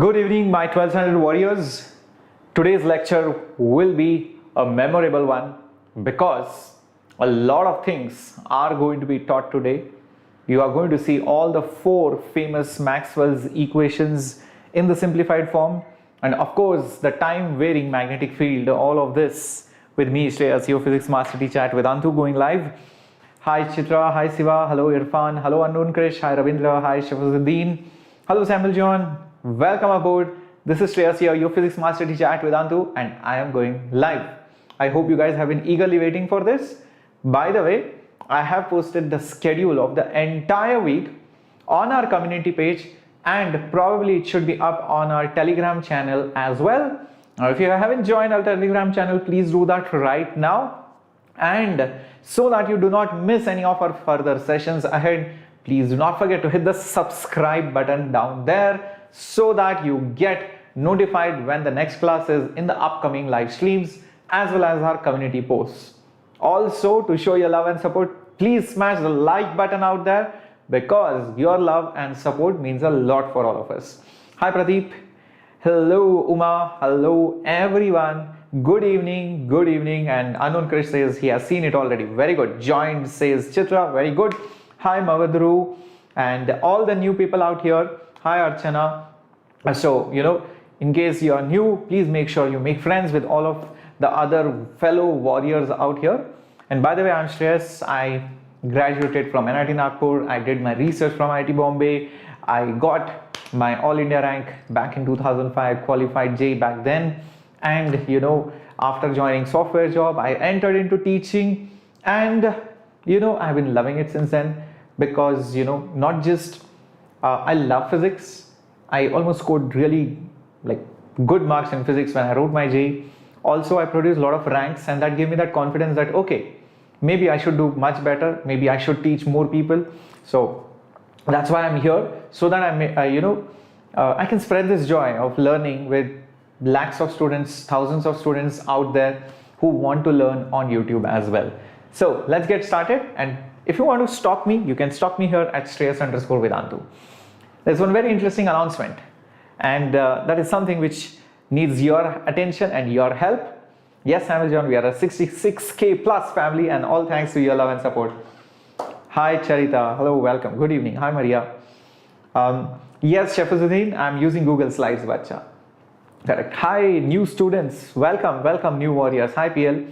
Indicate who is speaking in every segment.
Speaker 1: Good evening, my 12th standard warriors. Today's lecture will be a memorable one because a lot of things are going to be taught today. You are going to see all the four famous Maxwell's equations in the simplified form, and of course the time-varying magnetic field. All of this with me, Shreyas, your physics master teacher at Vedantu, going live. Hi Chitra, hi Siva, hello Irfan, hello Unknown Krish, hi Ravindra, hi Shafazuddin, hello Samuel John. Welcome aboard. This is Shreyas here, your physics master teacher at Vedantu, and I am going live. I hope you guys have been eagerly waiting for this. By the way, I have posted the schedule of the entire week on our community page, and probably it should be up on our Telegram channel as well. Now, if you haven't joined our Telegram channel, please do that right now. And so that you do not miss any of our further sessions ahead, please do not forget to hit the subscribe button down there so that you get notified when the next class is in the upcoming live streams as well as our community posts. Also, to show your love and support, please smash the like button out there because your love and support means a lot for all of us. Hi Pradeep, hello Uma, hello everyone, good evening, and Unknown Krish says he has seen it already. Very good. Joined says Chitra, very good. Hi Mavadru and all the new people out here. Hi Archana. So, in case you are new, please make sure you make friends with all of the other fellow warriors out here. And by the way, I'm Shreyas. I graduated from NIT Nagpur. I did my research from IIT Bombay. I got my All India rank back in 2005, qualified JEE back then. And after joining software job, I entered into teaching, and I've been loving it since then because not just I love physics. I almost scored really good marks in physics when I wrote my JEE. Also, I produced a lot of ranks, and that gave me that confidence that okay, maybe I should do much better. Maybe I should teach more people. So that's why I'm here, so that I can spread this joy of learning with lakhs of students, thousands of students out there who want to learn on YouTube as well. So let's get started. And if you want to stalk me, you can stalk me here at Shreyas_Vedantu. There's one very interesting announcement, and that is something which needs your attention and your help. Yes, Samuel John, we are a 66K plus family, and all thanks to your love and support. Hi Charita, hello, welcome, good evening. Hi Maria. Yes, Shafazuddin, I'm using Google Slides, bacha. Correct. Hi new students, welcome new warriors. Hi PL.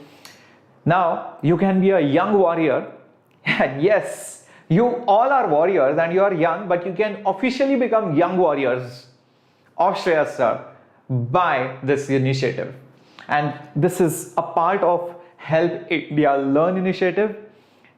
Speaker 1: Now you can be a young warrior, and yes, you all are warriors and you are young, but you can officially become young warriors of Shreyas sir by this initiative. And this is a part of Help India Learn initiative.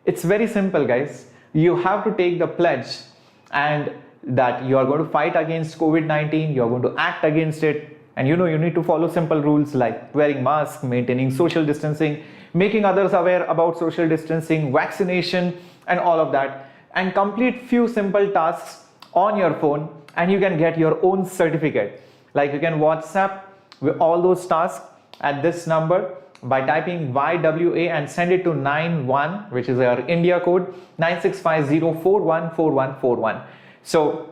Speaker 1: It's very simple, guys. You have to take the pledge and that you are going to fight against COVID-19, you are going to act against it, and you need to follow simple rules like wearing masks, maintaining social distancing, making others aware about social distancing, vaccination, and all of that, and complete few simple tasks on your phone, and you can get your own certificate. Like you can WhatsApp with all those tasks at this number by typing YWA and send it to 91, which is our India code 9650414141. So,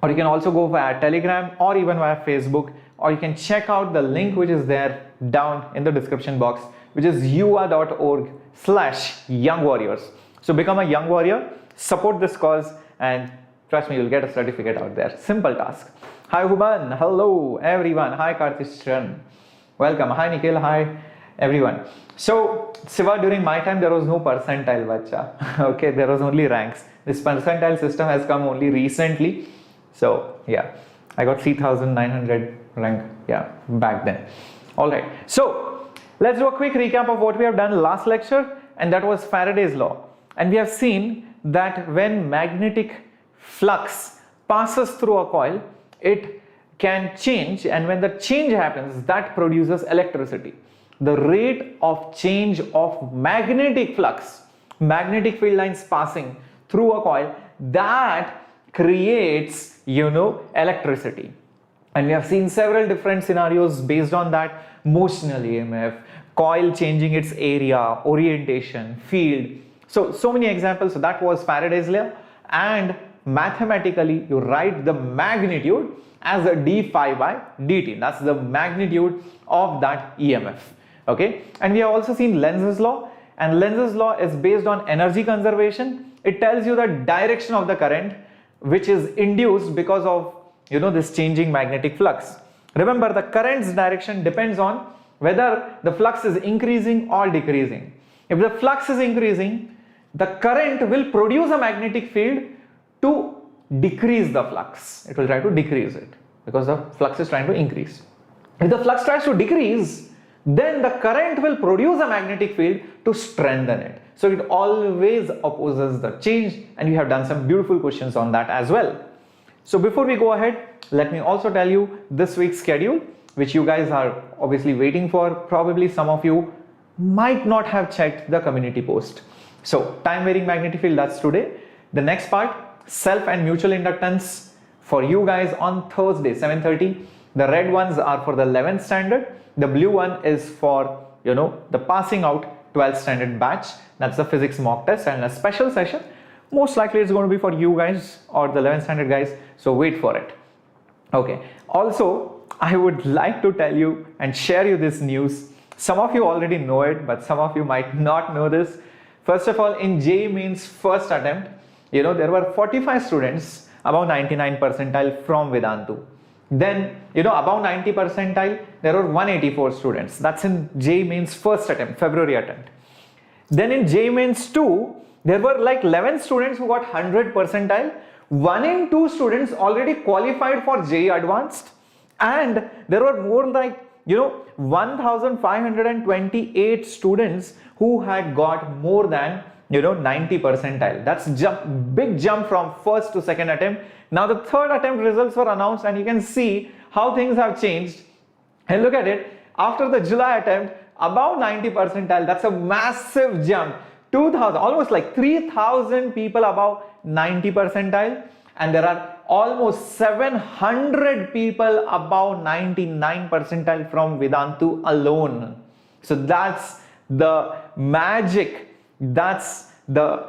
Speaker 1: or you can also go via Telegram or even via Facebook, or you can check out the link which is there down in the description box, which is ua.org/youngwarriors. So become a young warrior, support this cause, and trust me, you'll get a certificate out there. Simple task. Hi Huban, hello everyone. Hi Kartishran, welcome. Hi Nikhil, hi everyone. So Siva, during my time there was no percentile, bacha. Okay, there was only ranks. This percentile system has come only recently. So yeah, I got 3,900 rank, yeah, back then. All right, so let's do a quick recap of what we have done last lecture, and that was Faraday's law. And we have seen that when magnetic flux passes through a coil, it can change, and when the change happens, that produces electricity. The rate of change of magnetic flux, magnetic field lines passing through a coil, that creates, electricity. And we have seen several different scenarios based on that: motional EMF, coil changing its area, orientation, field. So many examples. So that was Faraday's law, and mathematically you write the magnitude as a d phi by dt. That's the magnitude of that EMF. Okay, and we have also seen Lenz's law, and Lenz's law is based on energy conservation. It tells you the direction of the current which is induced because of this changing magnetic flux. Remember, the current's direction depends on whether the flux is increasing or decreasing. If the flux is increasing, the current will produce a magnetic field to decrease the flux. It will try to decrease it because the flux is trying to increase. If the flux tries to decrease, then the current will produce a magnetic field to strengthen it. So it always opposes the change, and we have done some beautiful questions on that as well. So before we go ahead, let me also tell you this week's schedule, which you guys are obviously waiting for. Probably some of you might not have checked the community post. So time varying magnetic field, that's today. The next part, self and mutual inductance for you guys on Thursday 7:30. The red ones are for the 11th standard. The blue one is for the passing out 12th standard batch. That's the physics mock test and a special session. Most likely it's going to be for you guys or the 11th standard guys, so wait for it. Okay, also I would like to tell you and share you this news. Some of you already know it, but some of you might not know this. First of all, in JEE Mains first attempt, there were 45 students above 99 percentile from Vedantu. Then, above 90 percentile, there were 184 students. That's in JEE Mains first attempt, February attempt. Then in JEE Mains 2, there were like 11 students who got 100 percentile. 1 in 2 students already qualified for JEE Advanced, and there were more like 1,528 students who had got more than 90 percentile. That's big jump from first to second attempt. Now the third attempt results were announced, and you can see how things have changed. And look at it, after the July attempt, above 90 percentile, that's a massive jump. 2,000, almost like 3,000 people above 90 percentile, and there are almost 700 people above 99 percentile from Vedantu alone. So that's the magic, that's the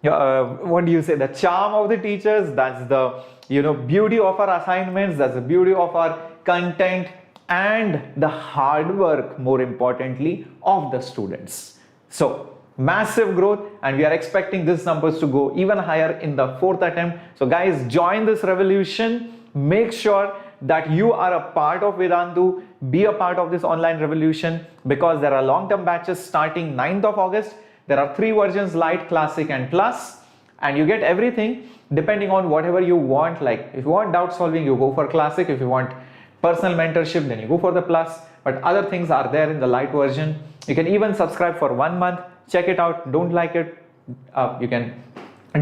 Speaker 1: what do you say, the charm of the teachers, that's the beauty of our assignments, that's the beauty of our content, and the hard work, more importantly, of the students. So massive growth, and we are expecting these numbers to go even higher in the fourth attempt. So guys, join this revolution. Make sure that you are a part of Vedantu, be a part of this online revolution, because there are long-term batches starting 9th of August. There are 3 versions, Light, Classic and Plus, and you get everything depending on whatever you want. Like if you want doubt solving, you go for Classic. If you want personal mentorship, then you go for the Plus, but other things are there in the Light version. You can even subscribe for 1 month, check it out. Don't like it, you can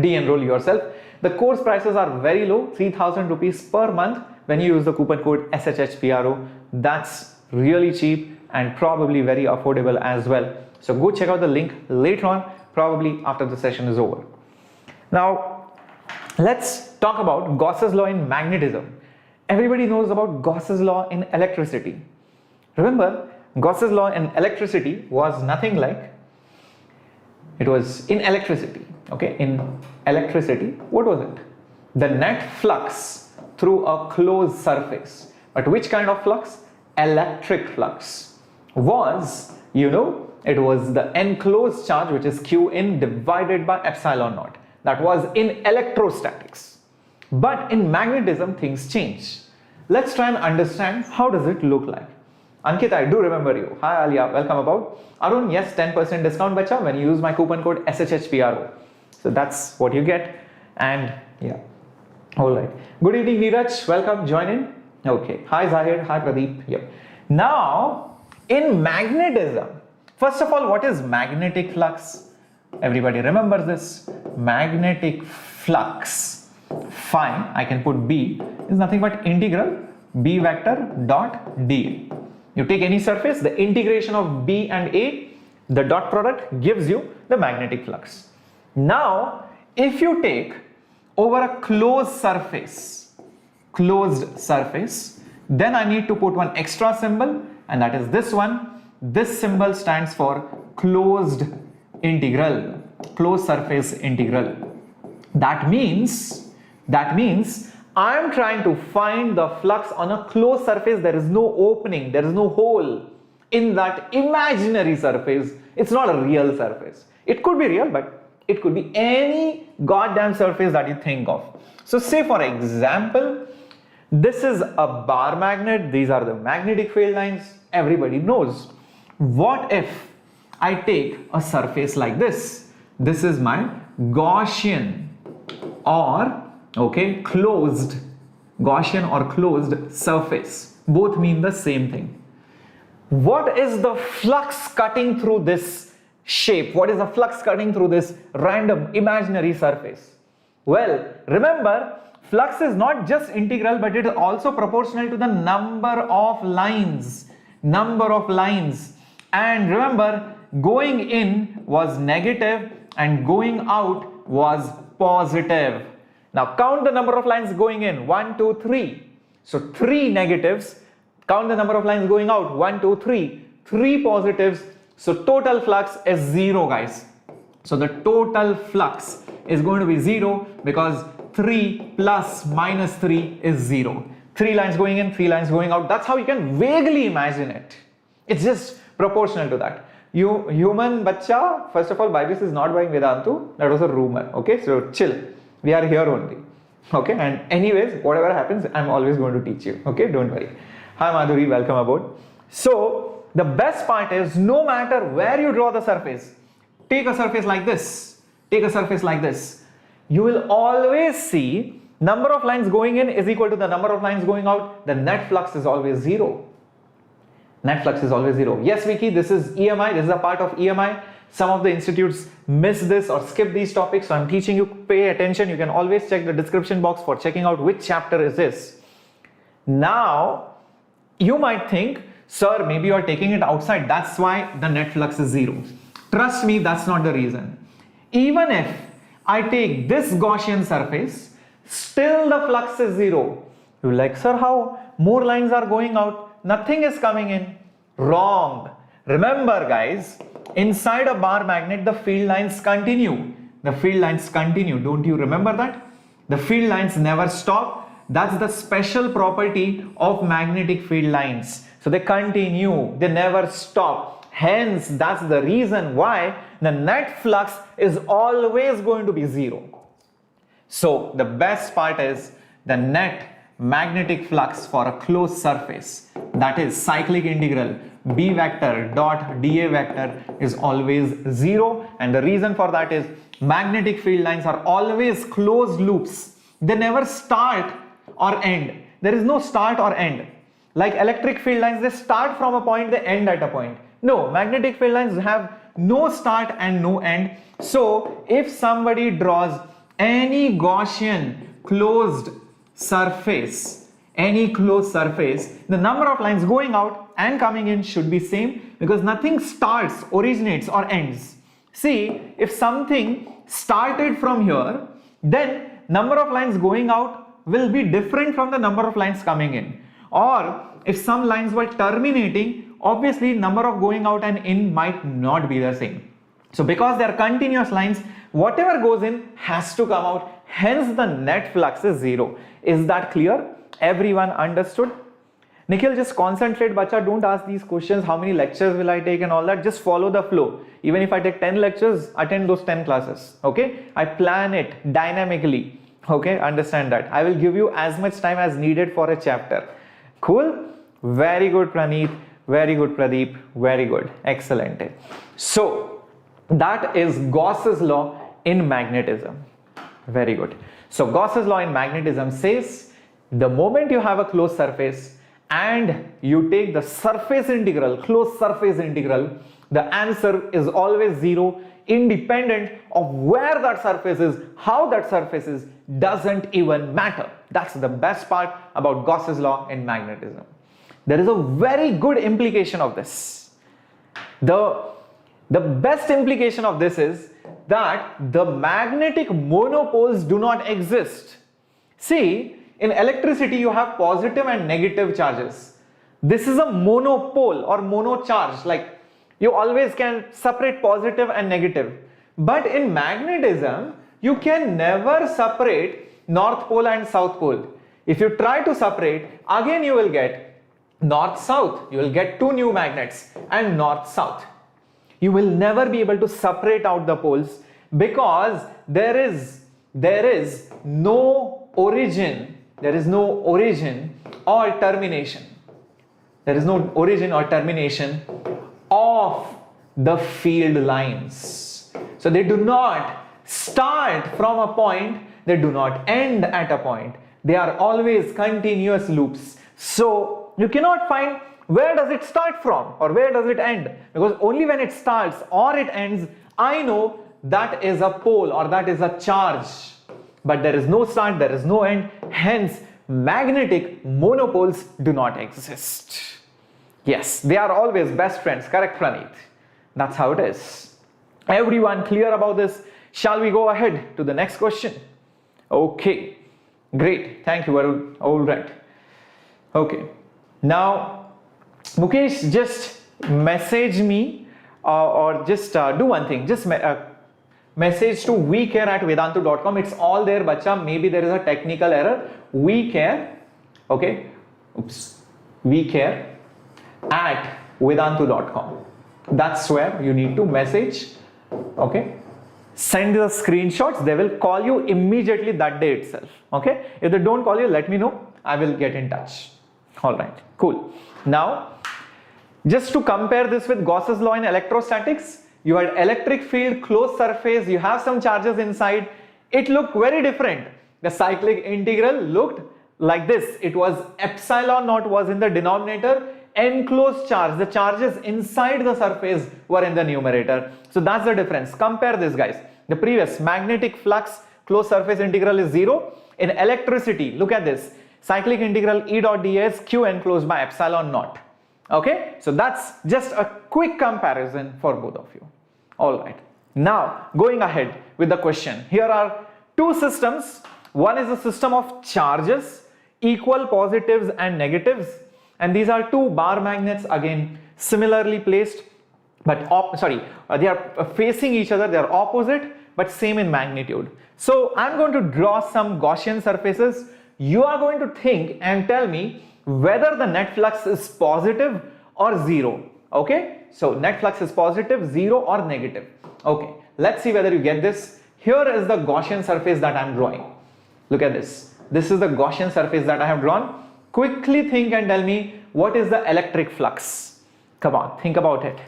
Speaker 1: de-enroll yourself. The course prices are very low, 3,000 rupees per month when you use the coupon code SHHPRO. That's really cheap and probably very affordable as well. So go check out the link later on, probably after the session is over. Now let's talk about Gauss's law in magnetism. Everybody knows about Gauss's law in electricity. Remember, Gauss's law in electricity was nothing like, it was in electricity, okay, in electricity, what was it? The net flux through a closed surface. But which kind of flux? Electric flux. Was, it was the enclosed charge, which is Q in divided by epsilon naught. That was in electrostatics. But in magnetism, things change. Let's try and understand how does it look like. Ankit, I do remember you. Hi Alia, welcome about. Arun, yes, 10% discount bacha when you use my coupon code SHHPRO. So that's what you get. And yeah, all right. Good evening, Neeraj. Welcome, join in. Okay. Hi Zahir, hi Pradeep. Yep. Now, in magnetism, first of all, what is magnetic flux? Everybody remembers this. Magnetic flux, fine, I can put B, is nothing but integral B vector dot dA. You take any surface, the integration of B and A, the dot product gives you the magnetic flux. Now, if you take over a closed surface, then I need to put one extra symbol, and that is this one. This symbol stands for closed integral, closed surface integral. That means I am trying to find the flux on a closed surface. There is no opening, there is no hole in that imaginary surface. It's not a real surface. It could be real, but it could be any goddamn surface that you think of. So say for example, this is a bar magnet. These are the magnetic field lines. Everybody knows. What if I take a surface like this? This is my Gaussian or closed Gaussian or closed surface. Both mean the same thing. What is the flux cutting through this shape? What is the flux cutting through this random imaginary surface? Well, remember, flux is not just integral, but it is also proportional to the number of lines. And remember, going in was negative and going out was positive. Now count the number of lines going in. 1, 2, 3. So 3 negatives. Count the number of lines going out. 1, 2, 3. 3 positives. So total flux is 0, guys. So the total flux is going to be 0 because 3 plus minus 3 is 0. 3 lines going in, 3 lines going out. That's how you can vaguely imagine it. It's just proportional to that. You human bacha, first of all, Byju's is not buying Vedantu. That was a rumor. Okay, so chill. We are here only. Okay, and anyways, whatever happens, I'm always going to teach you. Okay, don't worry. Hi Madhuri, welcome aboard. So the best part is, no matter where you draw the surface, take a surface like this, you will always see number of lines going in is equal to the number of lines going out. The net flux is always 0. Yes, Vicky, this is EMI. This is a part of EMI. Some of the institutes miss this or skip these topics, so I'm teaching you. Pay attention. You can always check the description box for checking out which chapter is this. Now, you might think, sir, maybe you are taking it outside. That's why the net flux is 0. Trust me, that's not the reason. Even if I take this Gaussian surface, still the flux is 0. You're like, sir, how more lines are going out? Nothing is coming in. Wrong. Remember, guys, inside a bar magnet, the field lines continue. Don't you remember that? The field lines never stop. That's the special property of magnetic field lines. So they continue. They never stop. Hence, that's the reason why the net flux is always going to be 0. So the best part is the net magnetic flux for a closed surface, that is cyclic integral B vector dot dA vector, is always 0. And the reason for that is magnetic field lines are always closed loops. They never start or end. There is no start or end. Like electric field lines, they start from a point, they end at a point. No, magnetic field lines have no start and no end. So if somebody draws any Gaussian closed surface, the number of lines going out and coming in should be same, because nothing starts, originates or ends. See, if something started from here, then number of lines going out will be different from the number of lines coming in. Or if some lines were terminating, obviously number of going out and in might not be the same. So because they are continuous lines, whatever goes in has to come out. Hence the net flux is 0. Is that clear? Everyone understood? Nikhil, just concentrate, bacha. Don't ask these questions. How many lectures will I take and all that? Just follow the flow. Even if I take 10 lectures, attend those 10 classes. Okay? I plan it dynamically. Okay? Understand that. I will give you as much time as needed for a chapter. Cool? Very good, Praneeth. Very good, Pradeep. Very good. Excellent. So, that is Gauss's law in magnetism. Very good. So, Gauss's law in magnetism says, the moment you have a closed surface and you take the surface integral, closed surface integral, the answer is always 0, independent of where that surface is, how that surface is, doesn't even matter. That's the best part about Gauss's law in magnetism. There is a very good implication of this. The best implication of this is that the magnetic monopoles do not exist. See, in electricity you have positive and negative charges. This is a monopole or monocharge, like you always can separate positive and negative. But in magnetism, You can never separate North Pole and South Pole. If you try to separate, again you will get North-South. You will get two new magnets and North-South. You will never be able to separate out the poles because there is no origin. There is no origin or termination. There is no origin or termination of the field lines. So they do not start from a point, they do not end at a point. They are always continuous loops. So you cannot find where does it start from or where does it end, because only when it starts or it ends, I know that is a pole or that is a charge. But there is no start, there is no end, hence magnetic monopoles do not exist. Yes, they are always best friends, correct Praneeth? That's how it is. Everyone clear about this? Shall we go ahead to the next question? Okay, great, thank you Varun. All right. Okay, now Mukesh, just message me or just do one thing, just message to wecare@vedantu.com. It's all there, bacha. Maybe there is a technical error. WeCare, okay, oops, wecare@vedantu.com. That's where you need to message, okay. Send the screenshots, they will call you immediately that day itself, okay. If they don't call you, let me know, I will get in touch. All right, cool. Now, just to compare this with Gauss's law in electrostatics, you had electric field, closed surface, you have some charges inside. It looked very different. The cyclic integral looked like this. It was epsilon naught was in the denominator, enclosed charge, the charges inside the surface were in the numerator. So that's the difference. Compare this, guys. The previous magnetic flux closed surface integral is 0. In electricity, look at this. Cyclic integral E dot ds q enclosed by epsilon naught. Okay, so that's just a quick comparison for both of you. All right, now going ahead with the question. Here are two systems. One is a system of charges, equal positives and negatives, and these are two bar magnets, again similarly placed, but they are facing each other, they are opposite but same in magnitude. So I'm going to draw some Gaussian surfaces. You are going to think and tell me whether the net flux is positive or 0. Okay, so net flux is positive, 0 or negative. Okay, let's see whether you get this. Here is the Gaussian surface that I am drawing. Look at this. This is the Gaussian surface that I have drawn. Quickly think and tell me what is the electric flux. Come on, think about it.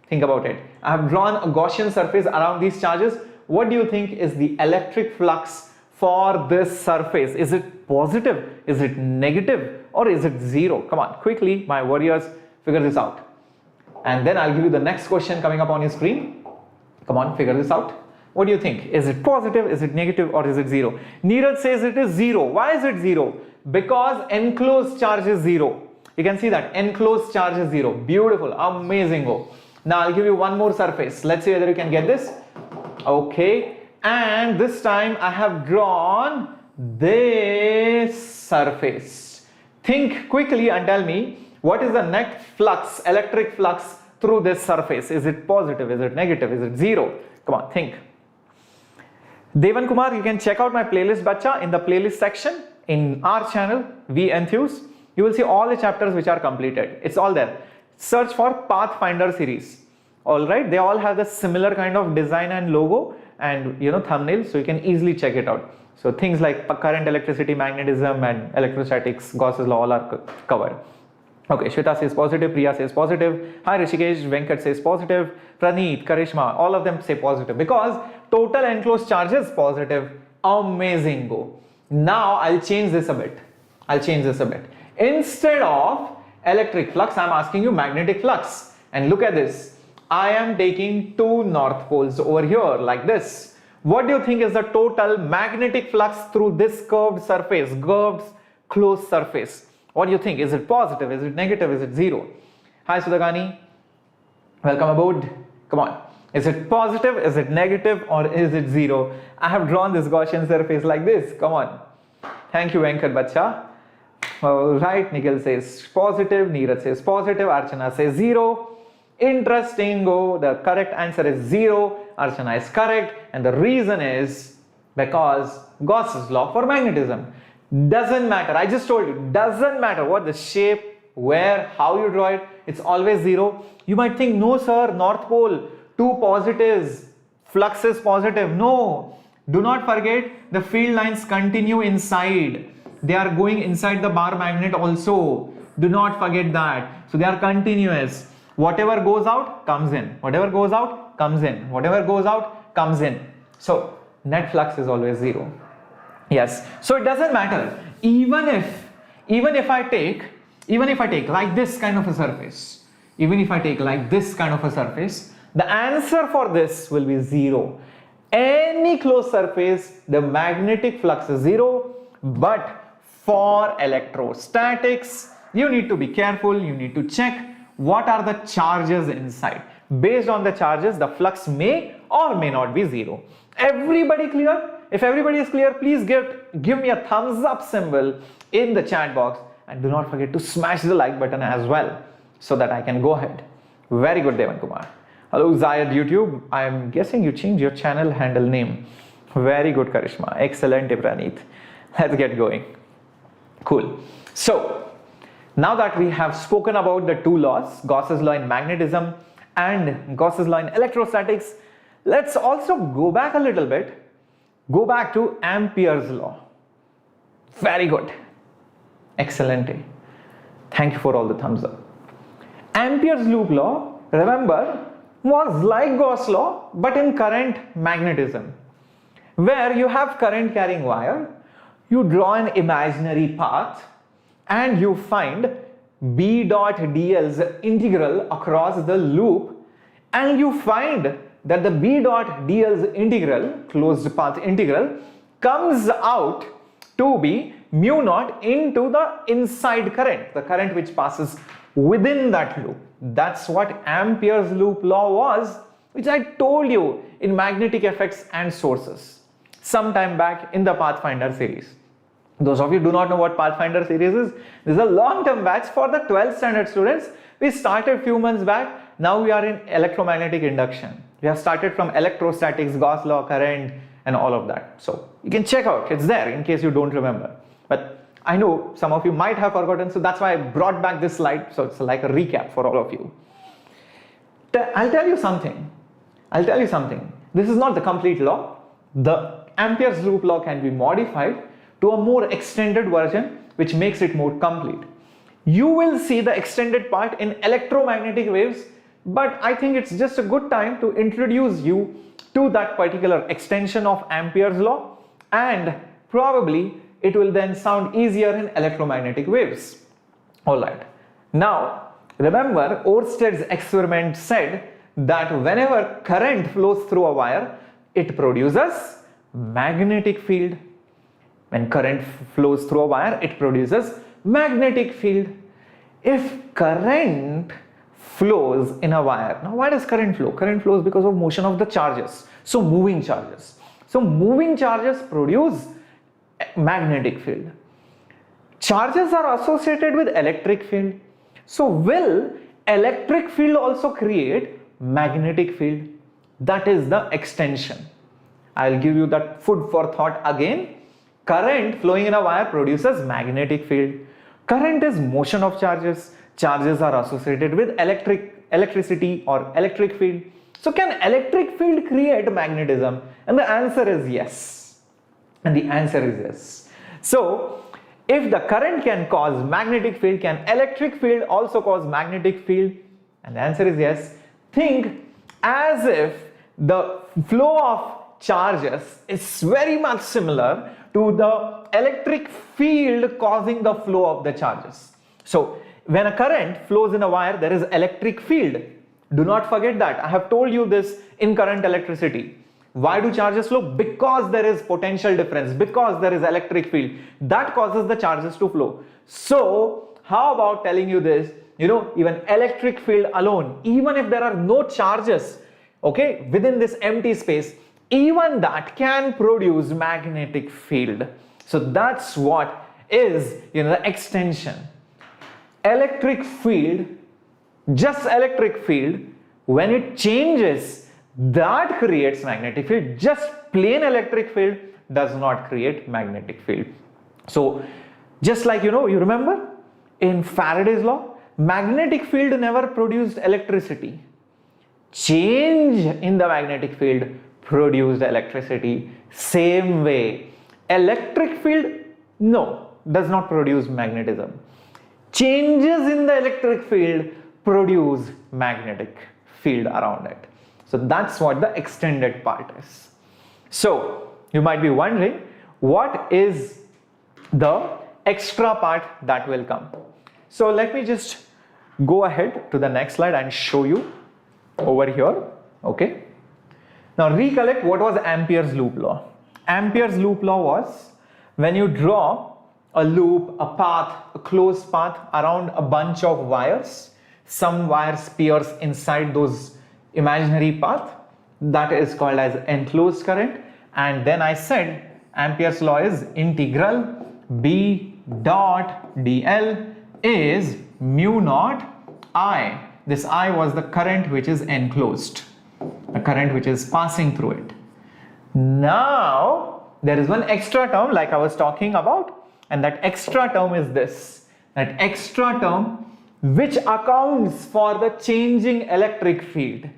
Speaker 1: Think about it. I have drawn a Gaussian surface around these charges. What do you think is the electric flux for this surface? Is it positive? Is it negative? Or is it 0? Come on, quickly, my warriors, figure this out. And then I'll give you the next question coming up on your screen. Come on, figure this out. What do you think? Is it positive? Is it negative? Or is it 0? Neeraj says it is 0. Why is it 0? Because enclosed charge is 0. You can see that enclosed charge is 0. Beautiful, amazing. Now I'll give you one more surface. Let's see whether you can get this. Okay, and this time I have drawn this surface. Think quickly and tell me what is the net flux, electric flux through this surface. Is it positive? Is it negative? Is it 0? Come on, think. Devan Kumar, you can check out my playlist, bacha, in the playlist section in our channel, Enthuse. You will see all the chapters which are completed. It's all there. Search for Pathfinder series. All right, they all have the similar kind of design and logo and thumbnail, so you can easily check it out. So things like current, electricity, magnetism and electrostatics, Gauss's law all are covered. Okay, Shweta says positive, Priya says positive, hi Rishikesh, Venkat says positive, Praneeth, Karishma, all of them say positive because total enclosed charge is positive. Amazing, go. Now I'll change this a bit. Instead of electric flux, I'm asking you magnetic flux. And look at this. I am taking two north poles over here like this. What do you think is the total magnetic flux through this curved surface, curved closed surface? What do you think? Is it positive? Is it negative? Is it 0? Hi Sudhagani, welcome aboard. Come on. Is it positive? Is it negative? Or is it 0? I have drawn this Gaussian surface like this. Come on. Thank you, Venkat Bacha. Alright, Nikhil says positive, Neeraj says positive, Archana says 0. Interesting, go. The correct answer is 0. Archana is correct, and the reason is Because Gauss's law for magnetism. Doesn't matter, I just told you, doesn't matter what the shape, where, how you draw it, it's always zero. You might think, no sir, North Pole, two positives, flux is positive. No, do not forget the field lines continue inside. They are going inside the bar magnet also. Do not forget that. So they are continuous. Whatever goes out comes in. Whatever goes out comes in. Whatever goes out comes in. So net flux is always zero. Yes. So it doesn't matter. Even if I take like this kind of a surface, the answer for this will be zero. Any closed surface, the magnetic flux is zero. But for electrostatics, you need to be careful. You need to check what are the charges inside. Based on the charges, the flux may or may not be zero. Everybody clear? If everybody is clear, please give me a thumbs up symbol in the chat box, and do not forget to smash the like button as well so that I can go ahead. Very good, Devan Kumar. Hello Zayed YouTube. I am guessing you changed your channel handle name. Very good, Karishma. Excellent, Pranit. Let's get going. Cool. So now that we have spoken about the two laws, Gauss's law in magnetism and Gauss's law in electrostatics, let's also go back a little bit. Go back to Ampere's law. Very good. Excellent. Thank you for all the thumbs up. Ampere's loop law, remember, was like Gauss law but in current magnetism, where you have current carrying wire, you draw an imaginary path and you find B dot dl's integral across the loop, and you find that the B dot dl's integral, closed path integral, comes out to be mu naught into the inside current, the current which passes within that loop. That's what Ampere's loop law was, which I told you in magnetic effects and sources some time back in the Pathfinder series. Those of you who do not know what Pathfinder series is, this is a long-term batch for the 12th standard students. We started few months back. Now we are in electromagnetic induction. We have started from electrostatics, Gauss law, current, and all of that. So you can check out, it's there in case you don't remember. But I know some of you might have forgotten, so that's why I brought back this slide. So it's like a recap for all of you. I'll tell you something. This is not the complete law. The Ampere's loop law can be modified to a more extended version, which makes it more complete. You will see the extended part in electromagnetic waves, but I think it's just a good time to introduce you to that particular extension of Ampere's law, and probably it will then sound easier in electromagnetic waves. Alright. Now, remember, Ørsted's experiment said that whenever current flows through a wire, it produces magnetic field. When current flows through a wire, it produces magnetic field. If current flows in a wire, now why does current flow? Current flows because of motion of the charges. So moving charges. So moving charges produce magnetic field. Charges are associated with electric field. So will electric field also create magnetic field? That is the extension. I'll give you that food for thought again. Current flowing in a wire produces magnetic field. Current is motion of charges. Charges are associated with electricity or electric field. So can electric field create magnetism? And the answer is yes. So if the current can cause magnetic field, can electric field also cause magnetic field? And the answer is yes. Think as if the flow of charges is very much similar to the electric field causing the flow of the charges. So when a current flows in a wire, there is electric field. Do not forget that. I have told you this in current electricity. Why do charges flow? Because there is potential difference, because there is electric field that causes the charges to flow. So how about telling you this, even electric field alone, even if there are no charges, okay, within this empty space, even that can produce magnetic field. So that's what is, the extension. Electric field, just electric field, when it changes, that creates magnetic field. Just plain electric field does not create magnetic field. So just like you remember in Faraday's law, magnetic field never produced electricity. Change in the magnetic field produced electricity. Same way, electric field does not produce magnetism. Changes in the electric field produce magnetic field around it. So that's what the extended part is. So you might be wondering, what is the extra part that will come? So let me just go ahead to the next slide and show you over here. Okay, now recollect what was Ampere's loop law. Ampere's loop law was when you draw a loop, a path, a closed path around a bunch of wires, some wires pierce inside those imaginary path, that is called as enclosed current. And then I said Ampere's law is integral B dot dl is mu naught I. This I was the current which is enclosed, the current which is passing through it. Now there is one extra term like I was talking about, and that extra term is this. That extra term which accounts for the changing electric field.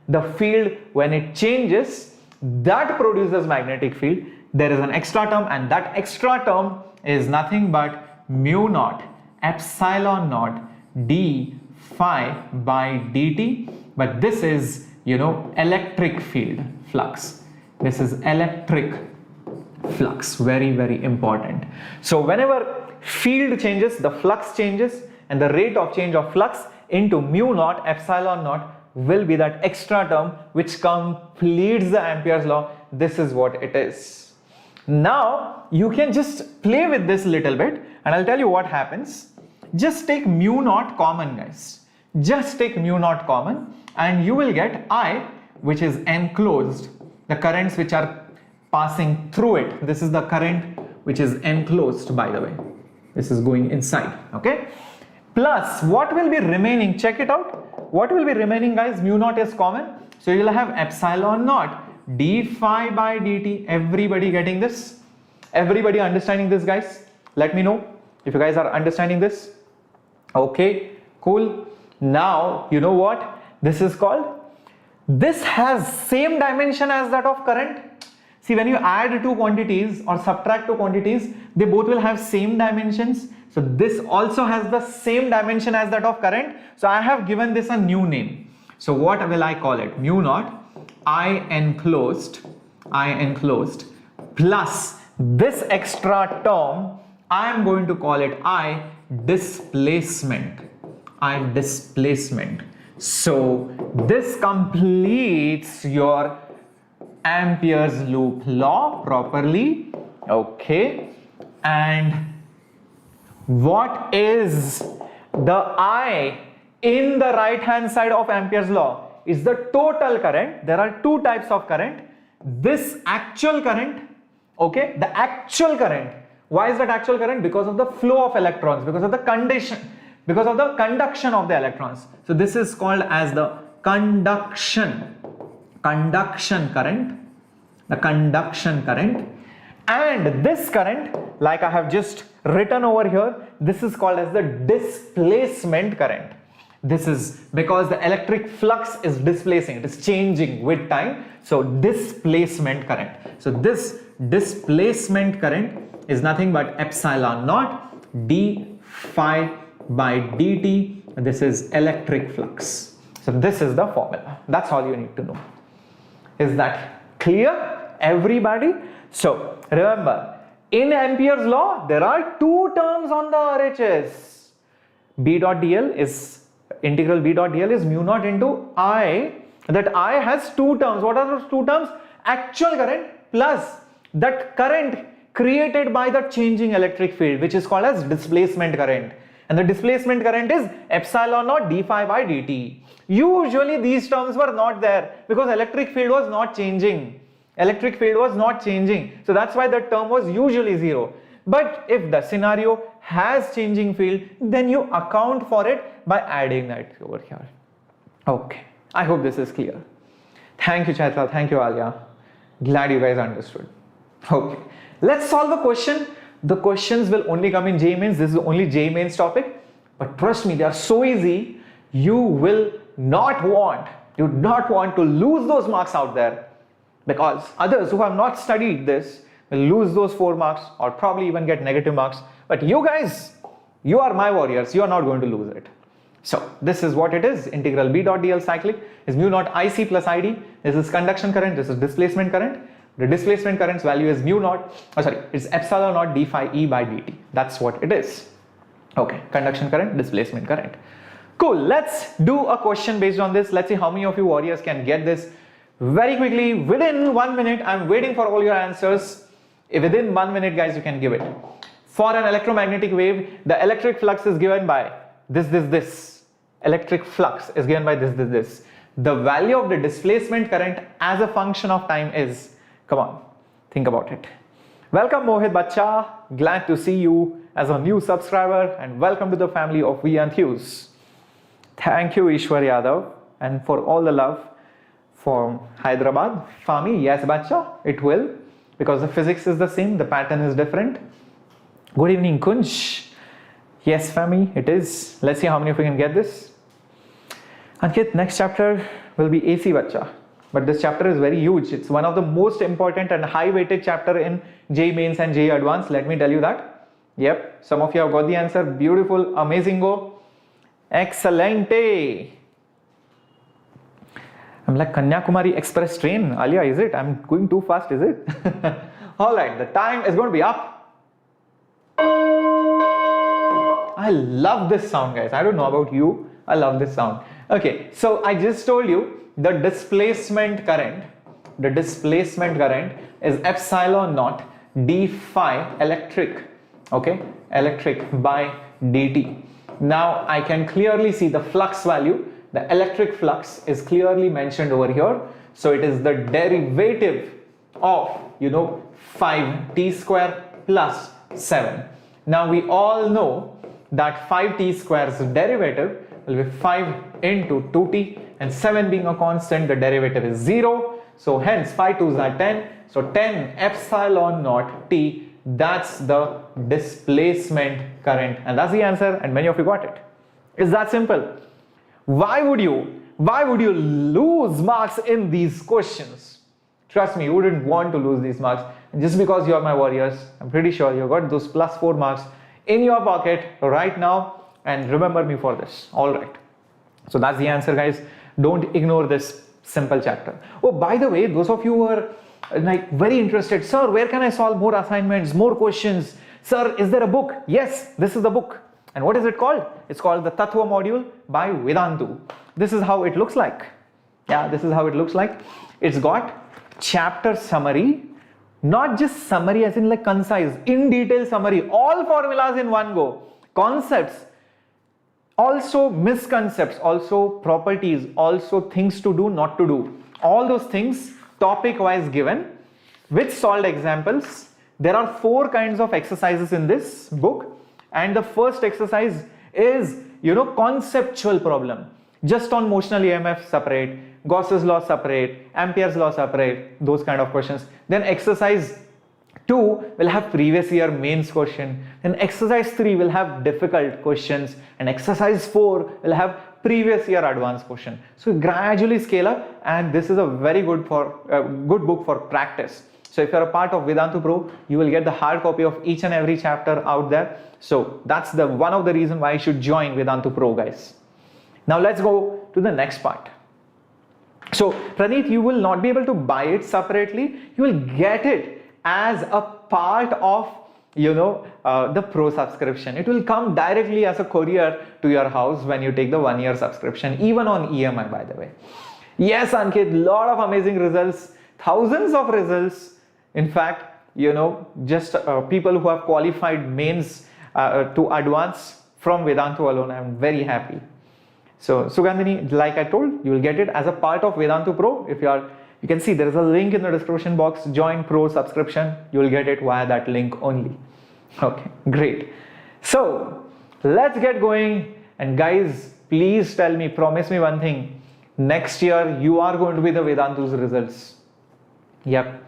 Speaker 1: The field, when it changes, that produces magnetic field. There is an extra term, and that extra term is nothing but mu naught epsilon naught d phi by dt. But this is electric field flux. This is electric flux, very, very important. So whenever field changes, the flux changes, and the rate of change of flux into mu naught epsilon naught will be that extra term which completes the Ampere's law. This is what it is. Now you can just play with this little bit, and I'll tell you what happens. Just take mu naught common, guys. Just take mu naught common, and you will get I, which is enclosed, the currents which are passing through it. This is the current which is enclosed, by the way. This is going inside, okay? Plus, what will be remaining? Check it out. What will be remaining, guys? Mu naught is common. So you will have epsilon naught d phi by dt. Everybody getting this? Everybody understanding this, guys? Let me know if you guys are understanding this. Okay, cool. Now, you know what this is called? This has same dimension as that of current. See, when you add two quantities or subtract two quantities, they both will have same dimensions. So this also has the same dimension as that of current. So I have given this a new name. So what will I call it? Mu naught I enclosed plus this extra term, I am going to call it I displacement. So this completes your Ampere's loop law properly. Okay, and what is the I in the right hand side of Ampere's law? Is the total current. There are two types of current. This actual current, okay, the actual current. Why is that actual current? Because of the flow of electrons, because of the condition, because of the conduction of the electrons. So this is called as the conduction current, the conduction current. And this current, like I have just written over here, this is called as the displacement current. This is because the electric flux is displacing, it is changing with time. So displacement current. So this displacement current is nothing but epsilon naught d phi by dt. This is electric flux. So this is the formula. That's all you need to know. Is that clear, everybody? So remember, in Ampere's law, there are two terms on the RHS. B dot dl is integral B dot dl is mu naught into I. That I has two terms. What are those two terms? Actual current plus that current created by the changing electric field, which is called as displacement current. And the displacement current is epsilon naught d phi by dt. Usually these terms were not there because electric field was not changing. So that's why the term was usually zero. But if the scenario has changing field, then you account for it by adding that over here. Okay, I hope this is clear. Thank you, Chaitra. Thank you, Alia. Glad you guys understood. Okay, let's solve a question. The questions will only come in JEE Mains. This is only JEE Mains topic, but trust me, they are so easy. You will not want to lose those marks out there, because others who have not studied this will lose those 4 marks or probably even get negative marks. But you guys, you are my warriors. You are not going to lose it. So this is what it is. Integral B dot dl cyclic is mu naught IC plus ID. This is conduction current. This is displacement current. The displacement current's value is mu naught, it's epsilon naught d phi E by dt. That's what it is. Okay, conduction current, displacement current. Cool, let's do a question based on this. Let's see how many of you warriors can get this very quickly within 1 minute. I'm waiting for all your answers. If within 1 minute, guys, you can give it. For an electromagnetic wave, the electric flux is given by this. Electric flux is given by this. The value of the displacement current as a function of time is, come on, think about it. Welcome Mohit Bacha, glad to see you as a new subscriber, and welcome to the family of Enthuse. Thank you Ishwar Yadav, and for all the love from Hyderabad. Fami, yes Bacha, it will, because the physics is the same, the pattern is different. Good evening Kunj. Yes Fami, it is. Let's see how many of you can get this. Ankit, next chapter will be AC Bacha. But this chapter is very huge. It's one of the most important and high weighted chapter in JEE Mains and JEE Advanced. Let me tell you that. Yep, some of you have got the answer. Beautiful, amazing go. Excelente. I'm like Kanyakumari Express train. Alia, is it? I'm going too fast, is it? Alright, the time is going to be up. I love this sound, guys. I don't know about you. I love this sound. Okay, so I just told you the displacement current is epsilon naught d phi electric, okay, electric by dt. Now I can clearly see the flux value. The electric flux is clearly mentioned over here. So it is the derivative of, 5t square plus 7. Now we all know that 5t square's derivative will be 5 into 2t, and 7 being a constant, the derivative is 0. So hence 5 2s are 10. So 10 epsilon naught t, that's the displacement current, and that's the answer, and many of you got it. It's that simple. Why would you lose marks in these questions? Trust me, you wouldn't want to lose these marks. And just because you are my warriors, I'm pretty sure you got those plus 4 marks in your pocket right now, and remember me for this. All right. So that's the answer, guys. Don't ignore this simple chapter. Oh, by the way, those of you who are like very interested, sir, where can I solve more assignments, more questions? Sir, is there a book? Yes, this is the book. And what is it called? It's called the Tattva module by Vedantu. This is how it looks like. Yeah, this is how it looks like. It's got chapter summary, not just summary as in like concise, in detail summary, all formulas in one go, concepts, also misconcepts, also properties, also things to do, not to do. All those things topic wise given with solved examples. There are 4 kinds of exercises in this book, and the first exercise is conceptual problem, just on motional EMF separate, Gauss's law separate, Ampere's law separate, those kind of questions. Then exercise 2 will have previous year mains question, then exercise 3 will have difficult questions, and exercise 4 will have previous year advanced question. So gradually scale up, and this is a very good book for practice. So if you're a part of Vedantu Pro, you will get the hard copy of each and every chapter out there. So that's the one of the reasons why you should join Vedantu Pro, guys. Now let's go to the next part. So Praneeth, you will not be able to buy it separately. You will get it as a part of the Pro subscription. It will come directly as a courier to your house when you take the 1-year subscription, even on EMI, by the way. Yes, Ankit, lot of amazing results, thousands of results. In fact, just people who have qualified mains to advance from Vedantu alone. I'm very happy. So Sugandhini, like I told, you will get it as a part of Vedantu Pro. If you can see there is a link in the description box. Join Pro subscription. You will get it via that link only. Okay, great. So let's get going. And guys, please tell me, promise me one thing. Next year, you are going to be the Vedantu's results. Yep.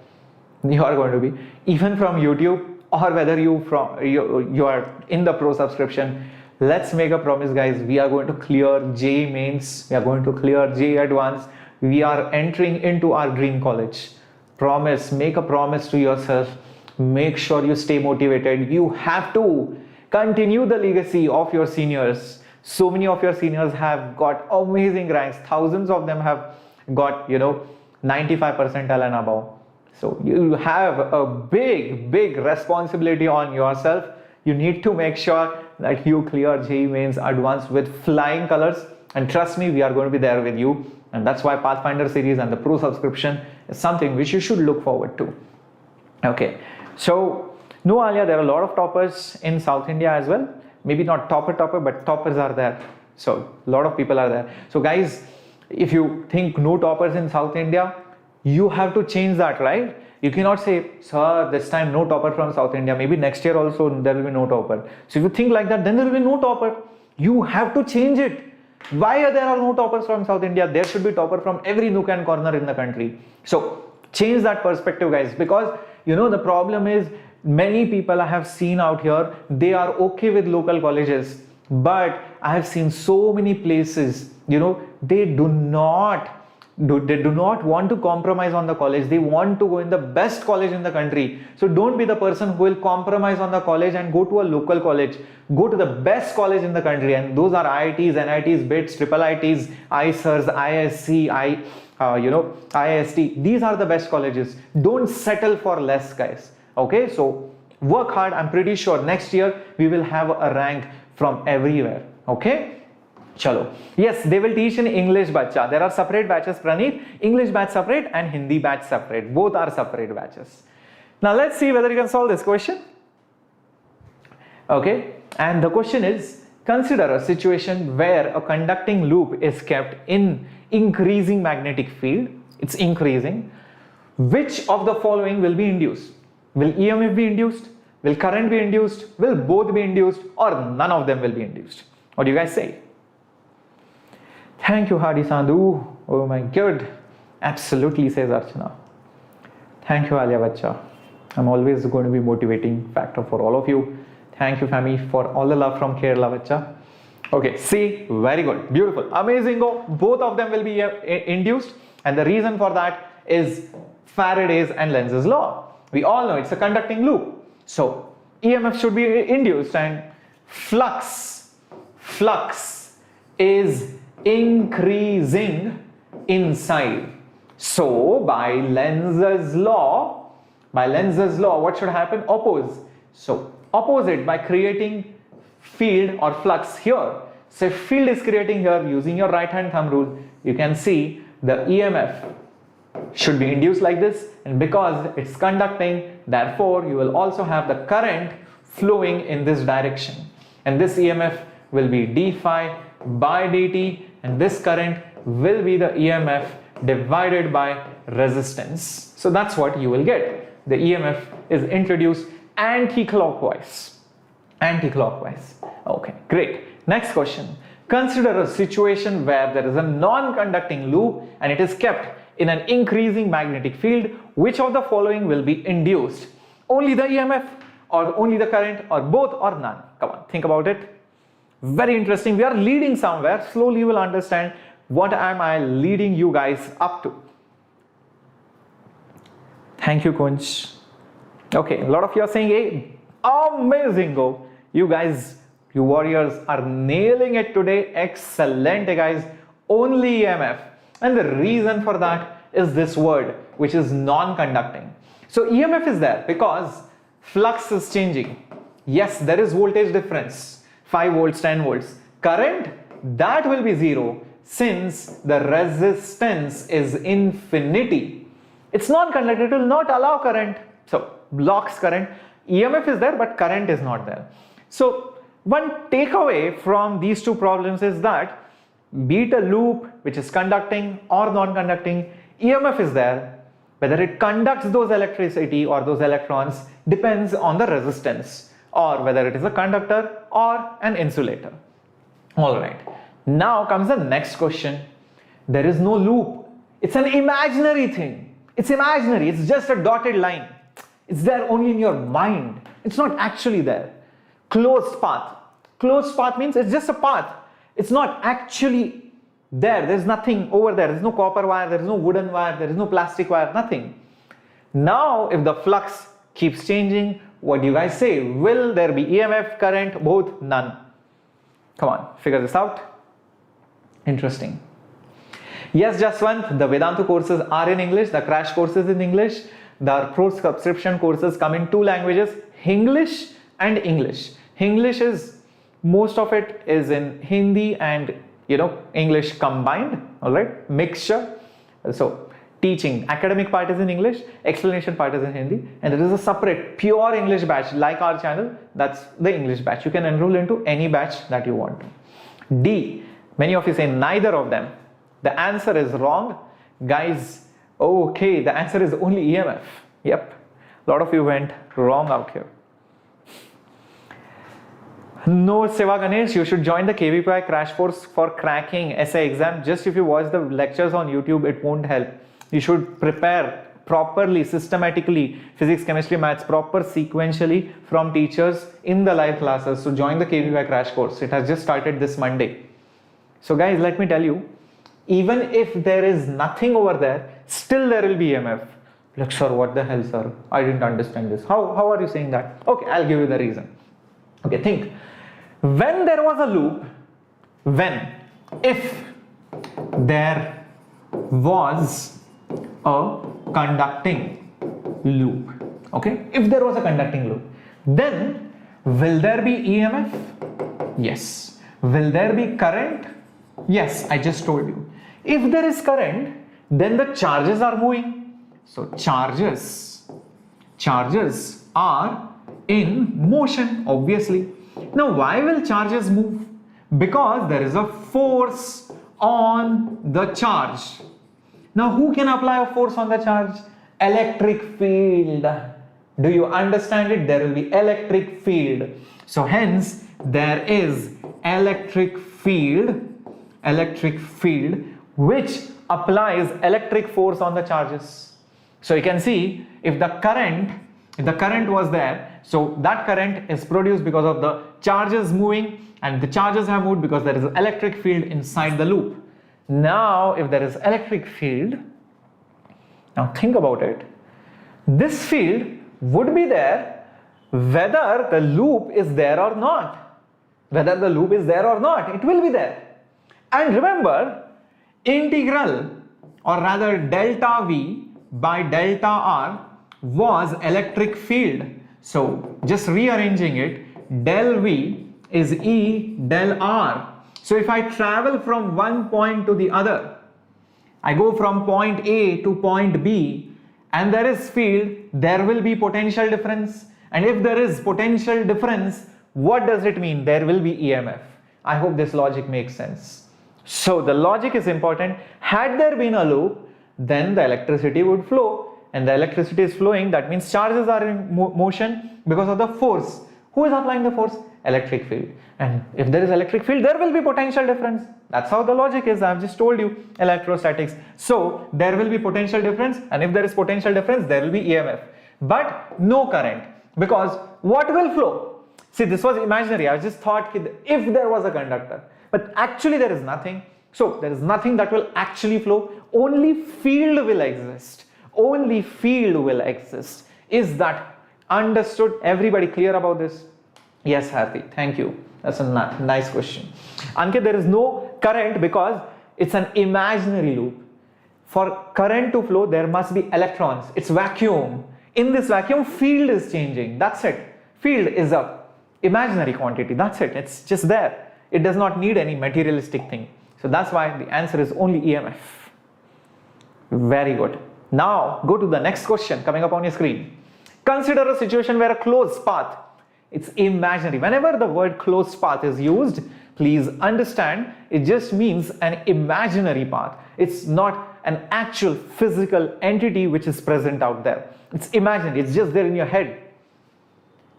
Speaker 1: You are going to be, even from YouTube, or whether you are in the pro subscription. Let's make a promise, guys. We are going to clear JEE mains. We are going to clear JEE advanced. We are entering into our dream college. Promise. Make a promise to yourself. Make sure you stay motivated. You have to continue the legacy of your seniors. So many of your seniors have got amazing ranks. Thousands of them have got 95 percentile and above. So you have a big responsibility on yourself. You need to make sure that you clear JEE mains advanced with flying colors, and trust me, we are going to be there with you. And that's why Pathfinder series and the pro subscription is something which you should look forward to. Okay, so no, Alia, there are a lot of toppers in South India as well. Maybe not topper, but toppers are there. So a lot of people are there. So guys, if you think no toppers in South India, you have to change that, right? You cannot say, sir, this time no topper from South India. Maybe next year also there will be no topper. So if you think like that, then there will be no topper. You have to change it. Why there are no toppers from South India? There should be topper from every nook and corner in the country. So change that perspective, guys, because the problem is many people I have seen out here, they are okay with local colleges, but I have seen so many places, they do not want to compromise on the college. They want to go in the best college in the country. So don't be the person who will compromise on the college and go to a local college. Go to the best college in the country, and those are IITs, NITs, BITS, triple ITs, ISERs, ISC, IIST. These are the best colleges. Don't settle for less, guys. Okay, so work hard. I'm pretty sure next year we will have a rank from everywhere. Okay. Chalo. Yes, they will teach in English, bacha. There are separate batches, Praneet. English batch separate and Hindi batch separate. Both are separate batches. Now let's see whether you can solve this question. Okay, and the question is, consider a situation where a conducting loop is kept in increasing magnetic field. It's increasing. Which of the following will be induced? Will EMF be induced? Will current be induced? Will both be induced? Or none of them will be induced? What do you guys say? Thank you, Hadi Sandhu. Oh my God. Absolutely, says Archana. Thank you, Alia Bacha. I'm always going to be motivating factor for all of you. Thank you, Fami, for all the love from Kerala Bacha. Okay, see, very good, beautiful, amazing. Go. Both of them will be induced, and the reason for that is Faraday's and Lenz's law. We all know it's a conducting loop. So EMF should be induced, and flux is increasing inside. So by Lenz's law, what should happen? Oppose. So oppose it by creating field or flux here. So if field is creating here, using your right hand thumb rule, you can see the EMF should be induced like this, and because it's conducting, therefore you will also have the current flowing in this direction, and this EMF will be d phi by dt, and this current will be the EMF divided by resistance. So that's what you will get. The EMF is introduced anti-clockwise. Okay, great. Next question. Consider a situation where there is a non-conducting loop and it is kept in an increasing magnetic field. Which of the following will be induced? Only the EMF, or only the current, or both, or none? Come on, think about it. Very interesting. We are leading somewhere. Slowly you will understand what am I leading you guys up to. Thank you, Kunj. Okay, a lot of you are saying, hey, amazing, go. You guys, you warriors are nailing it today. Excellent, guys. Only EMF. And the reason for that is this word, which is non-conducting. So EMF is there because flux is changing. Yes, there is voltage difference, 5 volts, 10 volts. Current, that will be 0 since the resistance is infinity. It's non-conducting, it will not allow current. So blocks current. EMF is there, but current is not there. So one takeaway from these two problems is that be it a loop which is conducting or non-conducting, EMF is there. Whether it conducts those electricity or those electrons depends on the resistance, or whether it is a conductor or an insulator. Alright, now comes the next question. There is no loop. It's an imaginary thing. It's imaginary. It's just a dotted line. It's there only in your mind. It's not actually there. Closed path. Closed path means it's just a path. It's not actually there. There's nothing over there. There's no copper wire. There's no wooden wire. There is no plastic wire. Nothing. Now, if the flux keeps changing, what do you guys say? Will there be EMF, current, both? None. Come on, figure this out. Interesting. Yes, Jaswant, the Vedantu courses are in English. The crash courses in English. The pro subscription courses come in 2 languages, English and English. English is, most of it is in Hindi and English combined, all right, mixture. So teaching, academic part is in English, explanation part is in Hindi, and there is a separate pure English batch like our channel. That's the English batch. You can enroll into any batch that you want. D, many of you say neither of them. The answer is wrong, guys. Okay, the answer is only EMF. Yep, a lot of you went wrong out here. No, Seva Ganesh, you should join the KVPI crash course for cracking essay exam. Just if you watch the lectures on YouTube, it won't help. You should prepare properly, systematically, physics, chemistry, maths, proper sequentially from teachers in the live classes. So join the KVPI crash course. It has just started this Monday. So guys, let me tell you, even if there is nothing over there, still there will be EMF. Like, sir, what the hell, sir? I didn't understand this. How are you saying that? Okay, I'll give you the reason. Okay, think. When there was a loop, if there was a conducting loop, okay, if there was a conducting loop, then will there be EMF? Yes. Will there be current? Yes, I just told you. If there is current, then the charges are moving. So charges are in motion, obviously. Now, why will charges move? Because there is a force on the charge. Now, who can apply a force on the charge? Electric field. Do you understand it? There will be electric field. So hence, there is electric field which applies electric force on the charges. So you can see, if the current was there, so that current is produced because of the charges moving, and the charges have moved because there is an electric field inside the loop. Now, if there is electric field, now think about it, this field would be there whether the loop is there or not. Whether the loop is there or not, it will be there. And remember, integral, or rather delta V by delta R was electric field. So just rearranging it, del V is E del R. So if I travel from one point to the other, I go from point A to point B, and there is field, there will be potential difference. And if there is potential difference, what does it mean? There will be EMF. I hope this logic makes sense. So the logic is important. Had there been a loop, then the electricity would flow, and the electricity is flowing. That means charges are in motion because of the force. Who is applying the force? Electric field. And if there is electric field, there will be potential difference. That's how the logic is. I've just told you, electrostatics. So there will be potential difference, and if there is potential difference, there will be EMF. But no current, because what will flow? See, this was imaginary. I just thought if there was a conductor, but actually there is nothing. So there is nothing that will actually flow. Only field will exist. Only field will exist. Is that understood? Everybody clear about this? Yes, Harthi, thank you. That's a nice question. Ankit, there is no current because it's an imaginary loop. For current to flow, there must be electrons. It's vacuum. In this vacuum, field is changing. That's it. Field is a imaginary quantity. That's it. It's just there. It does not need any materialistic thing. So that's why the answer is only EMF. Very good. Now go to the next question coming up on your screen. Consider a situation where a closed path, it's imaginary. Whenever the word closed path is used, please understand it just means an imaginary path. It's not an actual physical entity which is present out there. It's imaginary. It's just there in your head.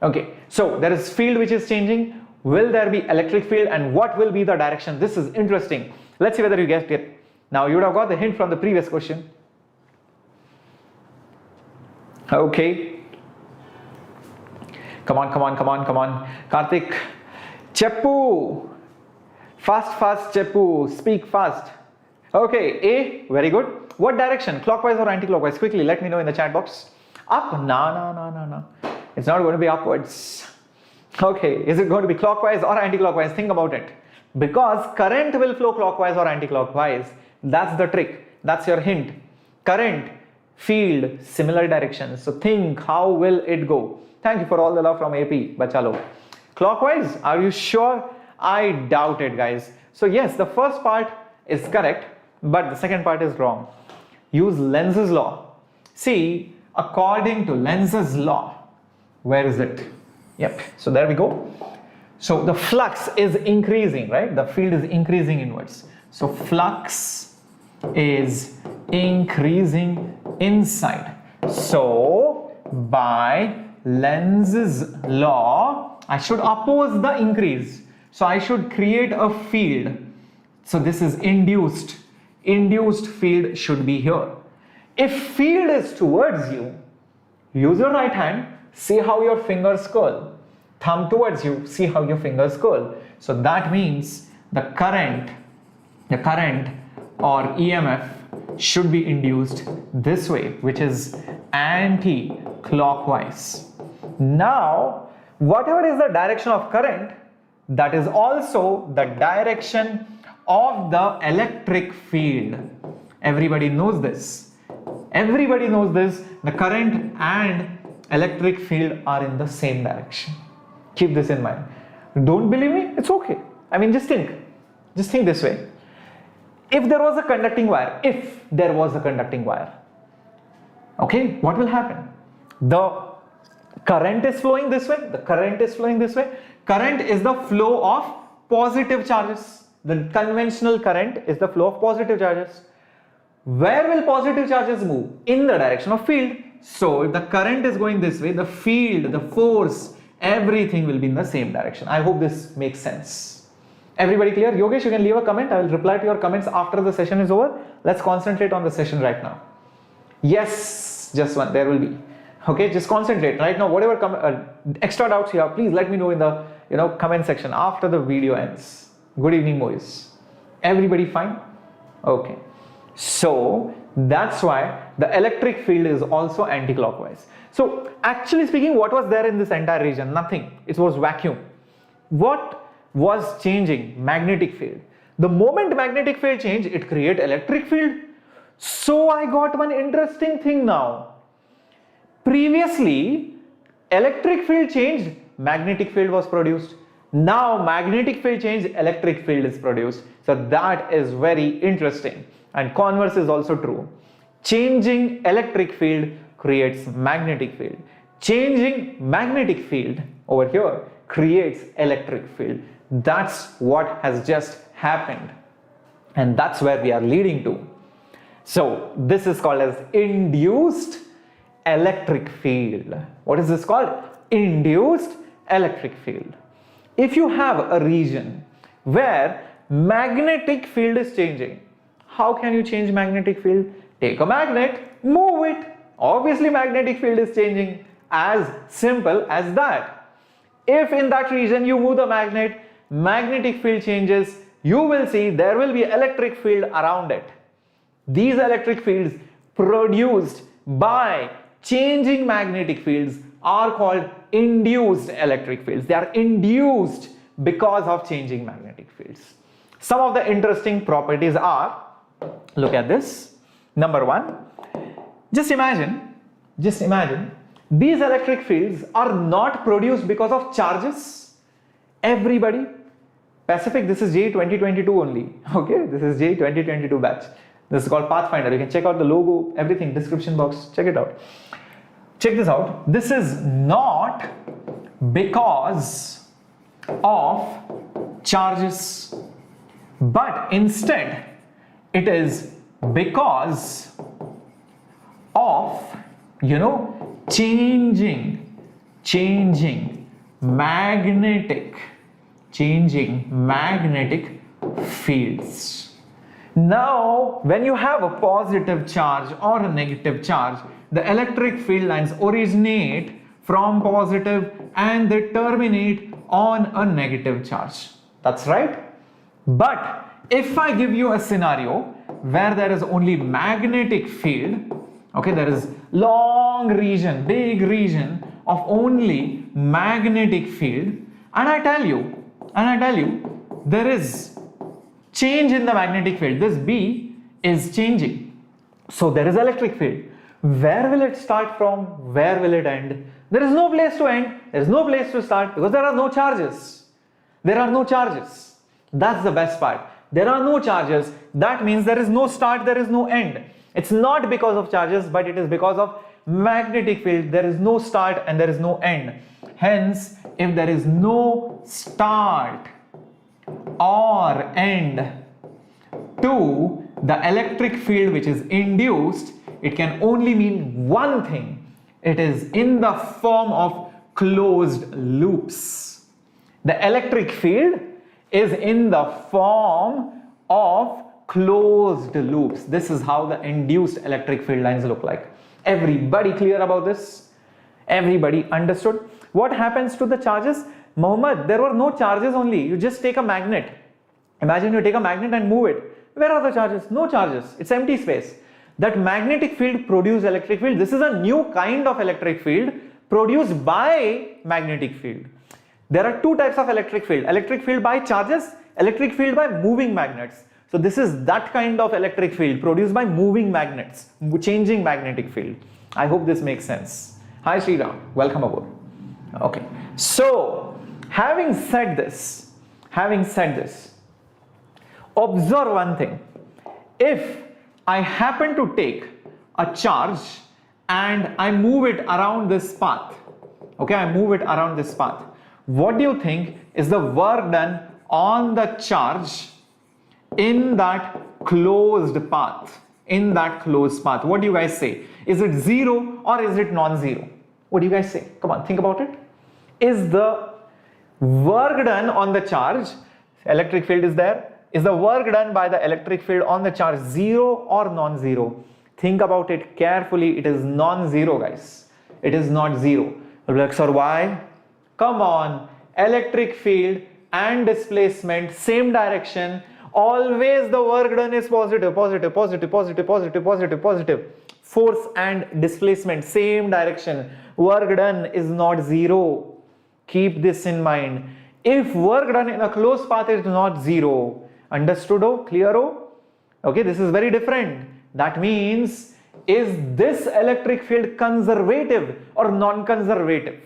Speaker 1: Okay, so there is field which is changing. Will there be electric field, and what will be the direction? This is interesting. Let's see whether you guessed it. Now you would have got the hint from the previous question. Okay. Come on. Karthik. Cheppu. Fast, Cheppu. Speak fast. Okay, A. Very good. What direction? Clockwise or anti-clockwise? Quickly, let me know in the chat box. Up? No. It's not going to be upwards. Okay, is it going to be clockwise or anti-clockwise? Think about it. Because current will flow clockwise or anti-clockwise. That's the trick. That's your hint. Current, field, similar directions. So think, how will it go? Thank you for all the love from AP. Bachalo. Clockwise? Are you sure? I doubt it, guys. So yes, the first part is correct, but the second part is wrong. Use Lenz's law. See, according to Lenz's law, where is it? Yep, so there we go. So the flux is increasing, right? The field is increasing inwards. So flux is increasing inside. So by Lenz's law, I should oppose the increase. So I should create a field. So this is induced. Induced field should be here. If field is towards you, use your right hand, see how your fingers curl. Thumb towards you, see how your fingers curl. So that means the current or EMF should be induced this way, which is anti-clockwise. Now, whatever is the direction of current, that is also the direction of the electric field. Everybody knows this. Everybody knows this. The current and electric field are in the same direction. Keep this in mind. Don't believe me? It's okay. I mean, just think this way. If there was a conducting wire, okay, what will happen? The current is flowing this way. Current is the flow of positive charges. The conventional current is the flow of positive charges. Where will positive charges move? In the direction of field. So if the current is going this way, the field, the force, everything will be in the same direction. I hope this makes sense. Everybody clear? Yogesh, you can leave a comment. I will reply to your comments after the session is over. Let's concentrate on the session right now. Yes, just one. There will be. Okay, just concentrate right now. Whatever extra doubts you have, please let me know in the comment section after the video ends. Good evening, boys. Everybody fine? Okay. So that's why the electric field is also anti-clockwise. So actually speaking, what was there in this entire region? Nothing. It was vacuum. What was changing? Magnetic field. The moment magnetic field changed, it created electric field. So I got one interesting thing now. Previously, electric field changed, magnetic field was produced. Now magnetic field changed, electric field is produced. So that is very interesting. And converse is also true. Changing electric field creates magnetic field. Changing magnetic field over here creates electric field. That's what has just happened. And that's where we are leading to. So this is called as induced electric field. What is this called? Induced electric field. If you have a region where magnetic field is changing, how can you change magnetic field? Take a magnet, move it. Obviously magnetic field is changing. As simple as that. If in that region you move the magnet, magnetic field changes, you will see there will be electric field around it. These electric fields produced by changing magnetic fields are called induced electric fields. They are induced because of changing magnetic fields. Some of the interesting properties are, look at this. Number one, just imagine these electric fields are not produced because of charges. Everybody, Pacific, this is JEE 2022 only. Okay, this is JEE 2022 batch. This is called Pathfinder. You can check out the logo, everything, description box, check it out. Check this out. This is not because of charges, but instead it is because of changing magnetic fields. Now, when you have a positive charge or a negative charge, the electric field lines originate from positive and they terminate on a negative charge. That's right. But if I give you a scenario where there is only magnetic field, okay, there is long region, big region of only magnetic field, and I tell you there is change in the magnetic field, this B is changing, so there is electric field. Where will it start from? Where will it end? There is no place to end, there is no place to start, because there are no charges. There are no charges. That's the best part. There are no charges. That means there is no start, there is no end. It's not because of charges, but it is because of magnetic field. There is no start and there is no end. Hence, if there is no start or end to the electric field which is induced, it can only mean one thing. It is in the form of closed loops. The electric field is in the form of closed loops. This is how the induced electric field lines look like. Everybody clear about this? Everybody understood? What happens to the charges? Mohammed, there were no charges only. You just take a magnet. Imagine you take a magnet and move it. Where are the charges? No charges. It's empty space. That magnetic field produces electric field. This is a new kind of electric field produced by magnetic field. There are two types of electric field by charges, electric field by moving magnets. So this is that kind of electric field produced by moving magnets, changing magnetic field. I hope this makes sense. Hi Sriram, welcome aboard. Okay, so having said this, observe one thing. If I happen to take a charge and I move it around this path, okay, I move it around this path, what do you think is the work done on the charge in that closed path? In that closed path, what do you guys say? Is it zero or is it non-zero? What do you guys say? Come on, think about it. Is the work done on the charge, electric field is there, is the work done by the electric field on the charge zero or non-zero? Think about it carefully. It is non-zero, guys. It is not zero. Sir, why? Come on, electric field and displacement, same direction. Always the work done is positive. Force and displacement, same direction. Work done is not zero. Keep this in mind. If work done in a closed path is not zero, understood? Oh, clear? Oh, okay, this is very different. That means, is this electric field conservative or non-conservative?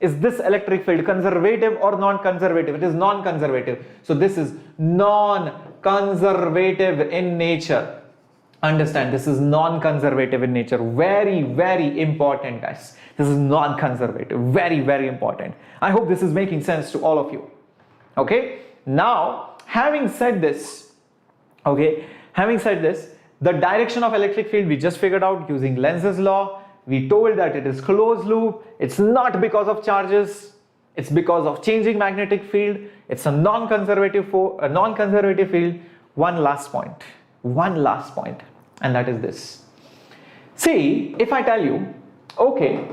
Speaker 1: Is this electric field conservative or non-conservative? It is non-conservative. So this is non-conservative in nature. Understand, this is non-conservative in nature. Very, very important, guys. This is non-conservative. Very, very important. I hope this is making sense to all of you. Okay. Now, having said this, the direction of electric field we just figured out using Lenz's law. We told that it is closed loop. It's not because of charges. It's because of changing magnetic field. It's a non-conservative field. One last point, and that is this. See, if I tell you, okay,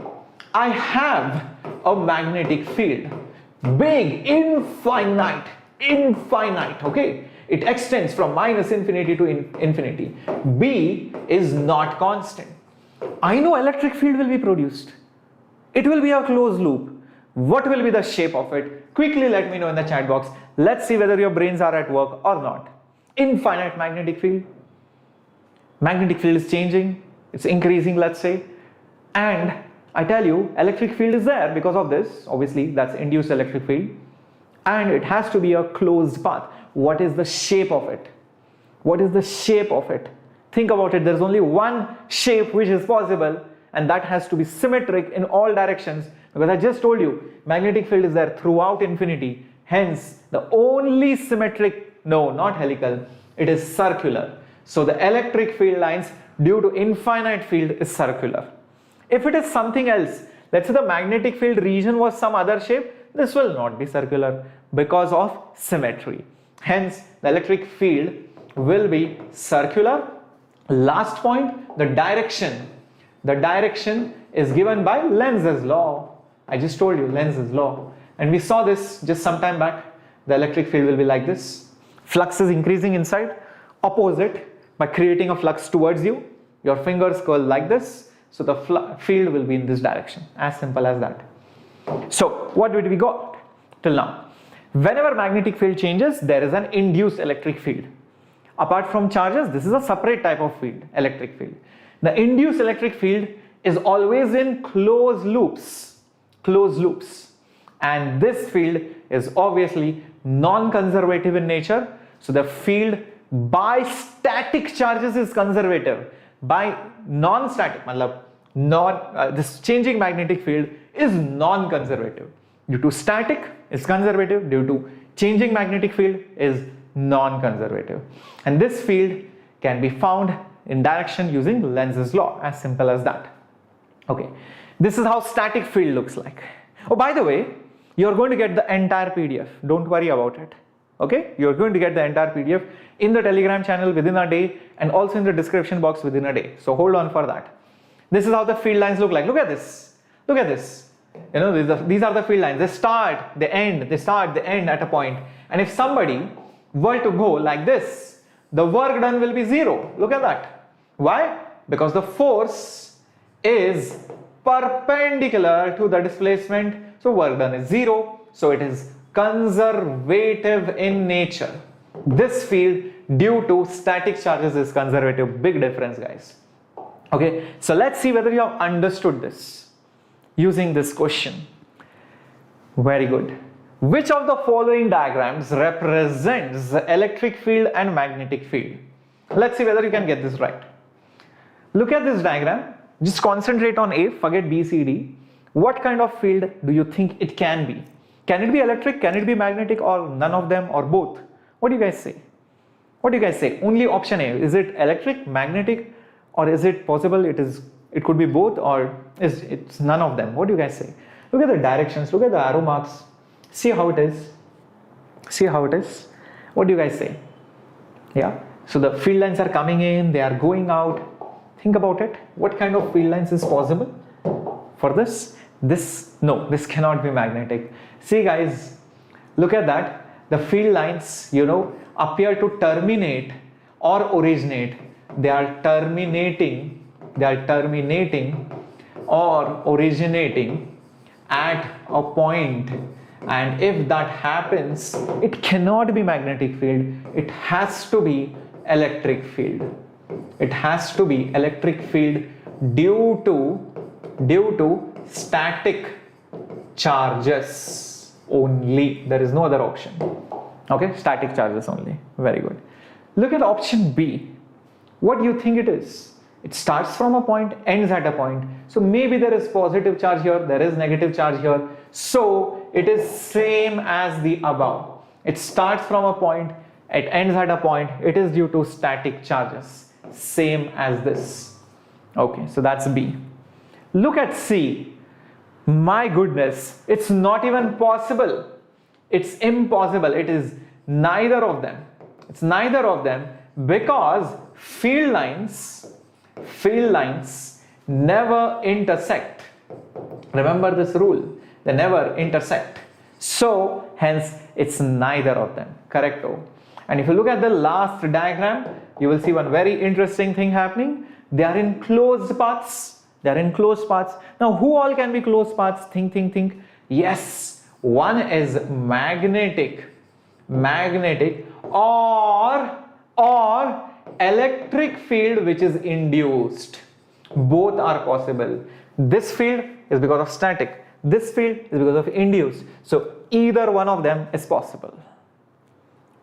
Speaker 1: I have a magnetic field, big, infinite, okay? It extends from -infinity to infinity. B is not constant. I know electric field will be produced. It will be a closed loop. What will be the shape of it? Quickly let me know in the chat box. Let's see whether your brains are at work or not. Infinite magnetic field. Magnetic field is changing. It's increasing, let's say. And I tell you, electric field is there because of this. Obviously, that's induced electric field. And it has to be a closed path. What is the shape of it? What is the shape of it? Think about it. There's only one shape which is possible, and that has to be symmetric in all directions, because I just told you magnetic field is there throughout infinity. Hence, the only symmetric, no, not helical, it is circular. So the electric field lines due to infinite field is circular. If it is something else, let's say the magnetic field region was some other shape, this will not be circular because of symmetry. Hence, the electric field will be circular. Last point, the direction. The direction is given by Lenz's law. I just told you Lenz's law. And we saw this just some time back. The electric field will be like this. Flux is increasing inside, opposite, by creating a flux towards you. Your fingers curl like this. So the field will be in this direction. As simple as that. So what did we got till now? Whenever magnetic field changes, there is an induced electric field. Apart from charges, this is a separate type of field, electric field. The induced electric field is always in closed loops. Closed loops. And this field is obviously non-conservative in nature. So the field by static charges is conservative. By non-static, this changing magnetic field is non-conservative. Due to static is conservative, due to changing magnetic field is non-conservative. And this field can be found in direction using Lenz's law, as simple as that. Okay, this is how static field looks like. Oh, by the way, you're going to get the entire PDF. Don't worry about it. Okay, you're going to get the entire PDF in the Telegram channel within a day and also in the description box within a day. So hold on for that. This is how the field lines look like. Look at this. Look at this. You know, these are the field lines. They start, they end, they start, they end at a point. And if somebody were to go like this, the work done will be zero. Look at that. Why? Because the force is perpendicular to the displacement. So work done is zero. So it is conservative in nature. This field due to static charges is conservative. Big difference, guys. Okay, so let's see whether you have understood this using this question. Very good. Which of the following diagrams represents the electric field and magnetic field? Let's see whether you can get this right. Look at this diagram. Just concentrate on A, forget B, C, D. What kind of field do you think it can be? Can it be electric? Can it be magnetic, or none of them, or both? What do you guys say? What do you guys say? Only option A. Is it electric, magnetic, or is it possible it could be both, or it's none of them? What do you guys say? Look at the directions, look at the arrow marks. See how it is. See how it is. What do you guys say? Yeah. So the field lines are coming in, they are going out. Think about it. What kind of field lines is possible for this? No, this cannot be magnetic. See guys, look at that. The field lines, appear to terminate or originate. They are terminating or originating at a point. And if that happens, it cannot be magnetic field. It has to be electric field. It has to be electric field due to static charges only. There is no other option. Okay, static charges only. Very good. Look at option B. What do you think it is? It starts from a point, ends at a point. So maybe there is positive charge here, there is negative charge here. So it is same as the above. It starts from a point, it ends at a point. It is due to static charges. Same as this. Okay, so that's B. Look at C. My goodness, it's not even possible. It's impossible. It is neither of them. It's neither of them because field lines never intersect. Remember this rule. They never intersect. So hence it's neither of them. Correcto. And if you look at the last diagram, you will see one very interesting thing happening. They are in closed paths. They are in closed paths. Now who all can be closed paths? Think. Yes, one is magnetic or electric field which is induced. Both are possible. This field is because of static. This field is because of induced. So either one of them is possible.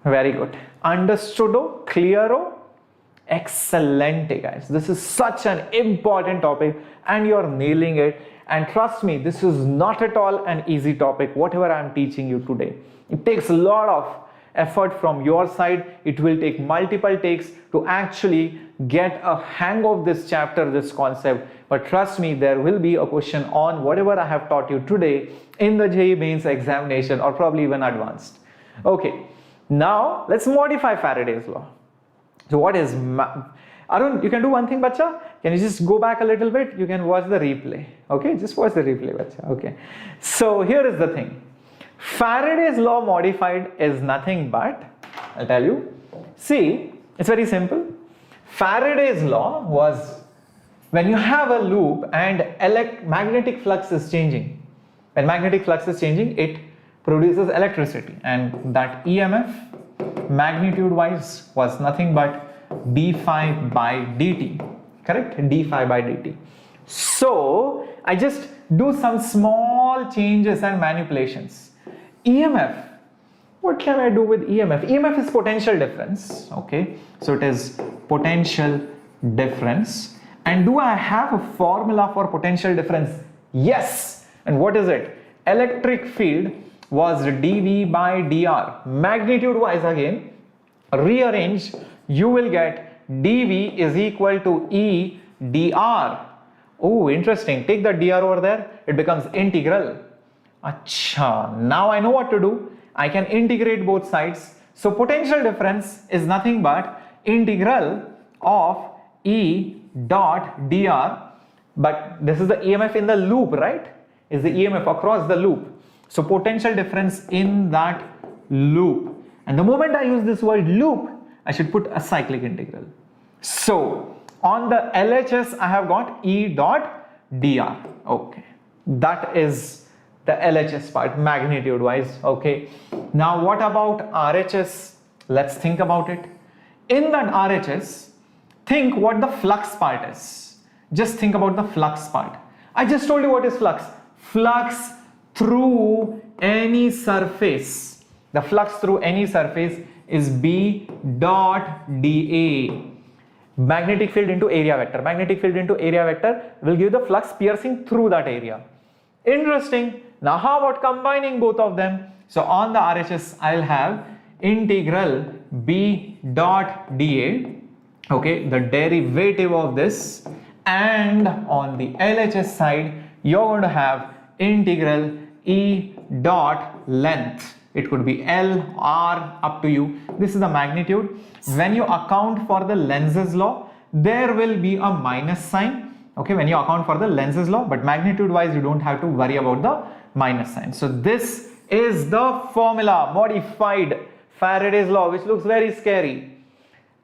Speaker 1: Very good. Understood? Clear? Excellent, guys. This is such an important topic and you're nailing it. And trust me, this is not at all an easy topic, whatever I'm teaching you today. It takes a lot of effort from your side. It will take multiple takes to actually get a hang of this chapter, this concept. But trust me, there will be a question on whatever I have taught you today in the JEE mains examination or probably even advanced. Okay, now let's modify Faraday's law. So what is Arun, you can do one thing, bacha. Can you just go back a little bit? You can watch the replay. Okay, just watch the replay, bacha. Okay. So here is the thing. Faraday's law modified is nothing but, I'll tell you. See, it's very simple. Faraday's law was when you have a loop and magnetic flux is changing. When magnetic flux is changing, it produces electricity, and that EMF magnitude wise was nothing but d phi by dt, correct? D phi by dt. So I just do some small changes and manipulations. EMF, what can I do with EMF? EMF is potential difference, okay? So it is potential difference. And do I have a formula for potential difference? Yes. And what is it? Electric field was dV by dr. Magnitude wise again, rearrange, you will get dV is equal to E dr. Oh, interesting. Take the dr over there, it becomes integral. Acha, now I know what to do. I can integrate both sides. So potential difference is nothing but integral of E dot dr. But this is the EMF in the loop, right? Is the EMF across the loop. So potential difference in that loop. And the moment I use this word loop, I should put a cyclic integral. So on the LHS, I have got E dot dr. Okay, that is the LHS part, magnitude wise. Okay, now what about RHS? Let's think about it. In that RHS, think what the flux part is. Just think about the flux part. I just told you what is flux. Flux through any surface. The flux through any surface is B dot dA. Magnetic field into area vector. Magnetic field into area vector will give the flux piercing through that area. Interesting. Now how about combining both of them? So on the RHS, I'll have integral B dot dA. Okay, the derivative of this. And on the LHS side, you're going to have integral E dot length. It could be L, R, up to you. This is the magnitude. When you account for the Lenz's law, there will be a minus sign. Okay, when you account for the Lenz's law, but magnitude wise, you don't have to worry about the minus sign. So this is the formula, modified Faraday's law, which looks very scary.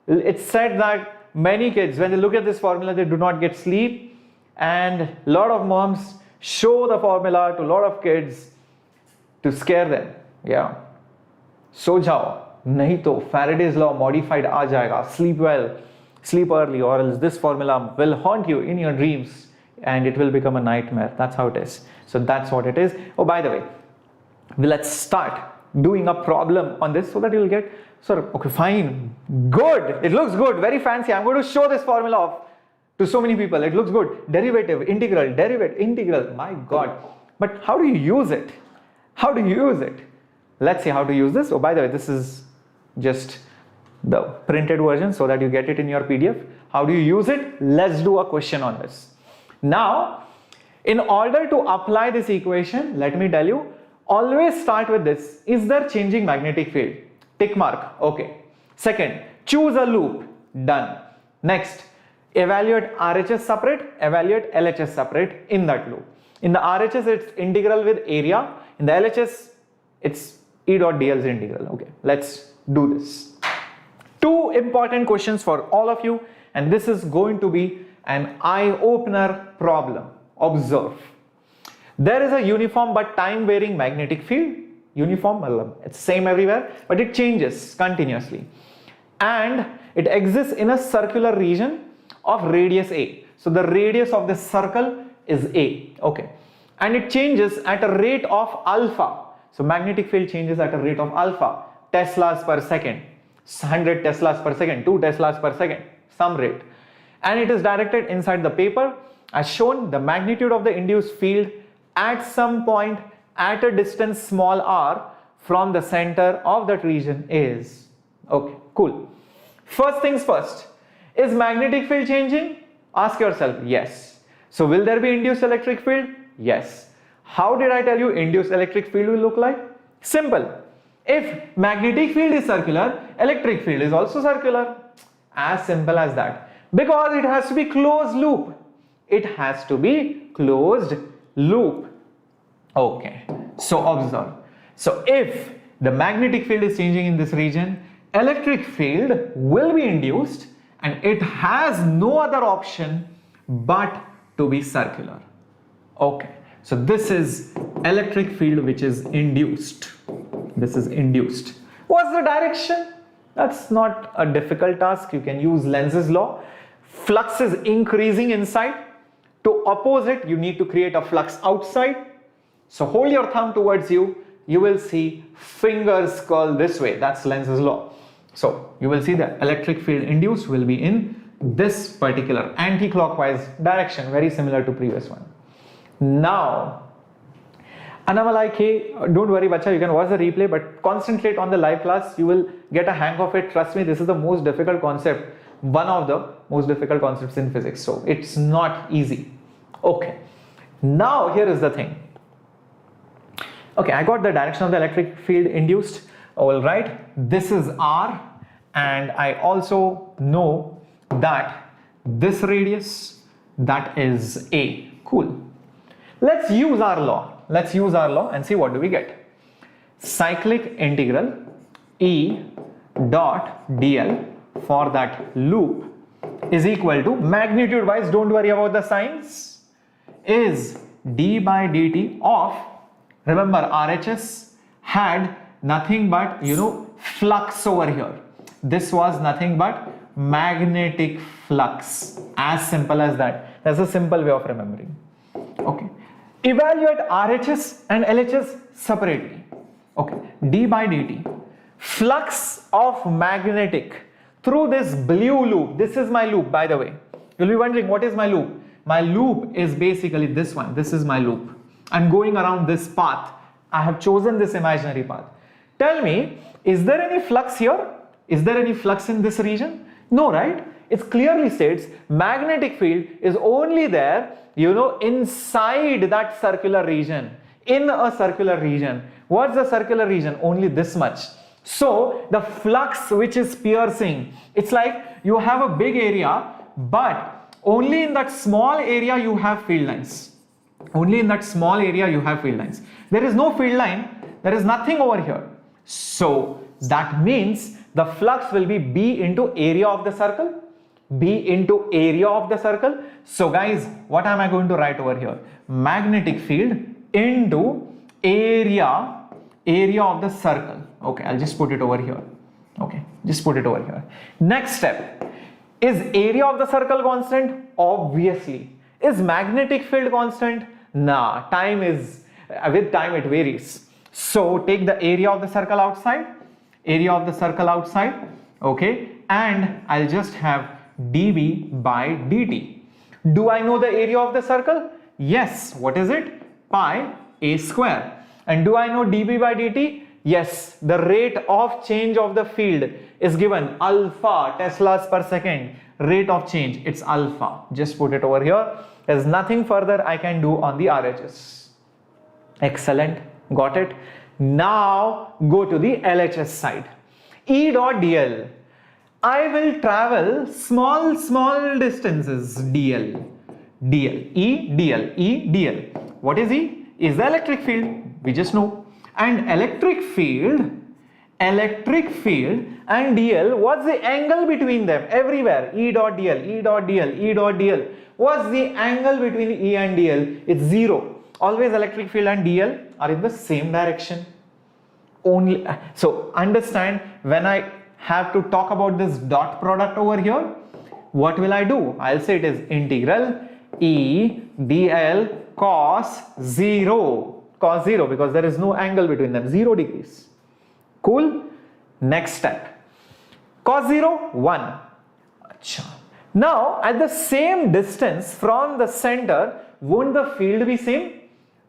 Speaker 1: It's said that many kids, when they look at this formula, they do not get sleep, and a lot of moms show the formula to a lot of kids to scare them. Yeah, so jao, nahi to Faraday's law modified aa jayega. Sleep well, sleep early, or else this formula will haunt you in your dreams and it will become a nightmare. That's how it is. So that's what it is. Oh, by the way, let's start doing a problem on this so that you'll get, sir, okay, fine, good, it looks good, very fancy. I'm going to show this formula off to so many people. It looks good. Derivative, integral, derivative, integral, my God. But how do you use it? How do you use it? Let's see how to use this. Oh, by the way, this is just the printed version so that you get it in your PDF. How do you use it? Let's do a question on this. Now, in order to apply this equation, let me tell you, always start with this. Is there changing magnetic field? Tick mark. Okay. Second, choose a loop. Done. Next, evaluate RHS separate, evaluate LHS separate in that loop. In the RHS, it's integral with area. In the LHS, it's E dot dl's integral. Okay, let's do this. Two important questions for all of you, and this is going to be an eye-opener problem. Observe. There is a uniform but time-varying magnetic field. Uniform, it's same everywhere, but it changes continuously. And it exists in a circular region of radius A. So the radius of this circle is A. Okay. And it changes at a rate of alpha. So magnetic field changes at a rate of alpha, teslas per second, 100 teslas per second, 2 teslas per second, some rate. And it is directed inside the paper. As shown, the magnitude of the induced field at some point at a distance small r from the center of that region is. Okay, cool. First things first, is magnetic field changing? Ask yourself, yes. So will there be induced electric field? Yes. How did I tell you induced electric field will look like? Simple. If magnetic field is circular, electric field is also circular. As simple as that. Because it has to be closed loop. It has to be closed loop. Okay. So observe. So if the magnetic field is changing in this region, electric field will be induced, and it has no other option but to be circular. Okay. So this is electric field which is induced. This is induced. What's the direction? That's not a difficult task. You can use Lenz's law. Flux is increasing inside. To oppose it, you need to create a flux outside. So hold your thumb towards you. You will see fingers curl this way. That's Lenz's law. So you will see the electric field induced will be in this particular anti-clockwise direction, very similar to previous one. Now, Annamalai K, don't worry bacha, you can watch the replay, but concentrate on the live class. You will get a hang of it. Trust me, this is the most difficult concept, one of the most difficult concepts in physics. So it's not easy. Okay, now here is the thing. Okay, I got the direction of the electric field induced. All right, this is R, and I also know that this radius, that is A. Cool. Let's use our law. Let's use our law and see what do we get. Cyclic integral E dot dl for that loop is equal to, magnitude wise, don't worry about the signs, is d by dt of, remember RHS had nothing but, flux over here. This was nothing but magnetic flux. As simple as that. That's a simple way of remembering. Okay. Evaluate RHS and LHS separately. Okay. D by dt. Flux of magnetic through this blue loop. This is my loop, by the way. You'll be wondering, what is my loop? My loop is basically this one. This is my loop. I'm going around this path. I have chosen this imaginary path. Tell me, is there any flux here? Is there any flux in this region? No, right? It clearly states magnetic field is only there, inside that circular region, in a circular region. What's the circular region? Only this much. So the flux which is piercing, it's like you have a big area, but only in that small area you have field lines. Only in that small area you have field lines. There is no field line. There is nothing over here. So that means the flux will be B into area of the circle. B into area of the circle. So guys, what am I going to write over here? Magnetic field into area of the circle. Okay, I'll just put it over here. Okay, just put it over here. Next step. Is area of the circle constant? Obviously. Is magnetic field constant? Nah, with time it varies. So take the area of the circle outside. Area of the circle outside. Okay, and I'll just have dB by dt. Do I know the area of the circle? Yes. What is it? Pi a square. And do I know dB by dt? Yes. The rate of change of the field is given alpha Teslas per second. Rate of change, it's alpha. Just put it over here. There's nothing further I can do on the RHS. Excellent. Got it. Now go to the LHS side. E dot dl. I will travel small distances dl. E dl. What is E? Is the electric field. We just know. And electric field and dl, what's the angle between them? Everywhere. E dot dl. What's the angle between E and dl? It's 0. Always electric field and dl are in the same direction. Only. So understand, when I have to talk about this dot product over here, what will I do? I'll say it is integral E dl cos 0. Cos 0, because there is no angle between them. 0 degrees. Cool. Next step. Cos 0, 1. Now at the same distance from the center, won't the field be same?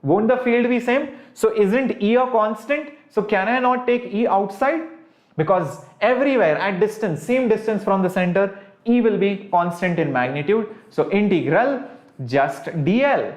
Speaker 1: Won't the field be same? So isn't E a constant? So can I not take E outside? Because everywhere at distance, same distance from the center, E will be constant in magnitude. So integral just dl.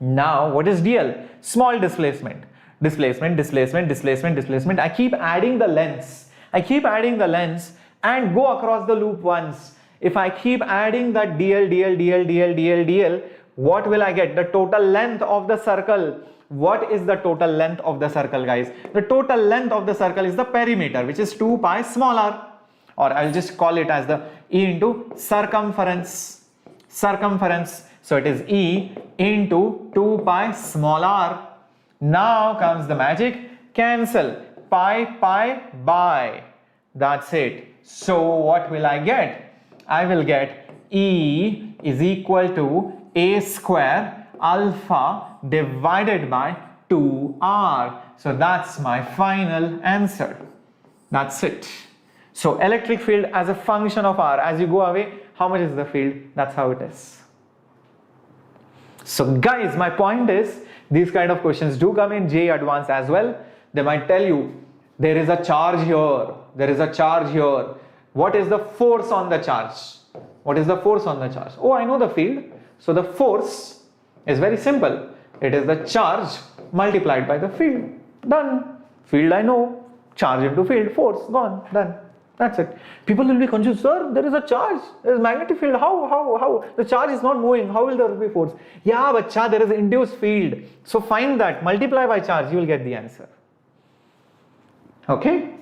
Speaker 1: Now what is dl? Small displacement. Displacement. I keep adding the lengths and go across the loop once. If I keep adding that dl, dl, dl, dl, dl, dl, what will I get? The total length of the circle. What is the total length of the circle, guys? The total length of the circle is the perimeter, which is 2 pi small r, or I'll just call it as the E into circumference. Circumference. So it is E into 2 pi small r. Now comes the magic. Cancel. Pi, pi, by. That's it. So what will I get? I will get E is equal to a square alpha divided by 2r. So that's my final answer. That's it. So electric field as a function of r. As you go away, how much is the field? That's how it is. So guys, my point is, these kind of questions do come in JEE Advanced as well. They might tell you, there is a charge here, there is a charge here. What is the force on the charge? What is the force on the charge? Oh, I know the field. So the force is very simple. It is the charge multiplied by the field. Done. Field I know. Charge into field. Force. Gone. Done. That's it. People will be confused. Sir, there is a charge. There is magnetic field. How? The charge is not moving. How will there be force? Yeah, bacha, there is induced field. So find that. Multiply by charge. You will get the answer. Okay?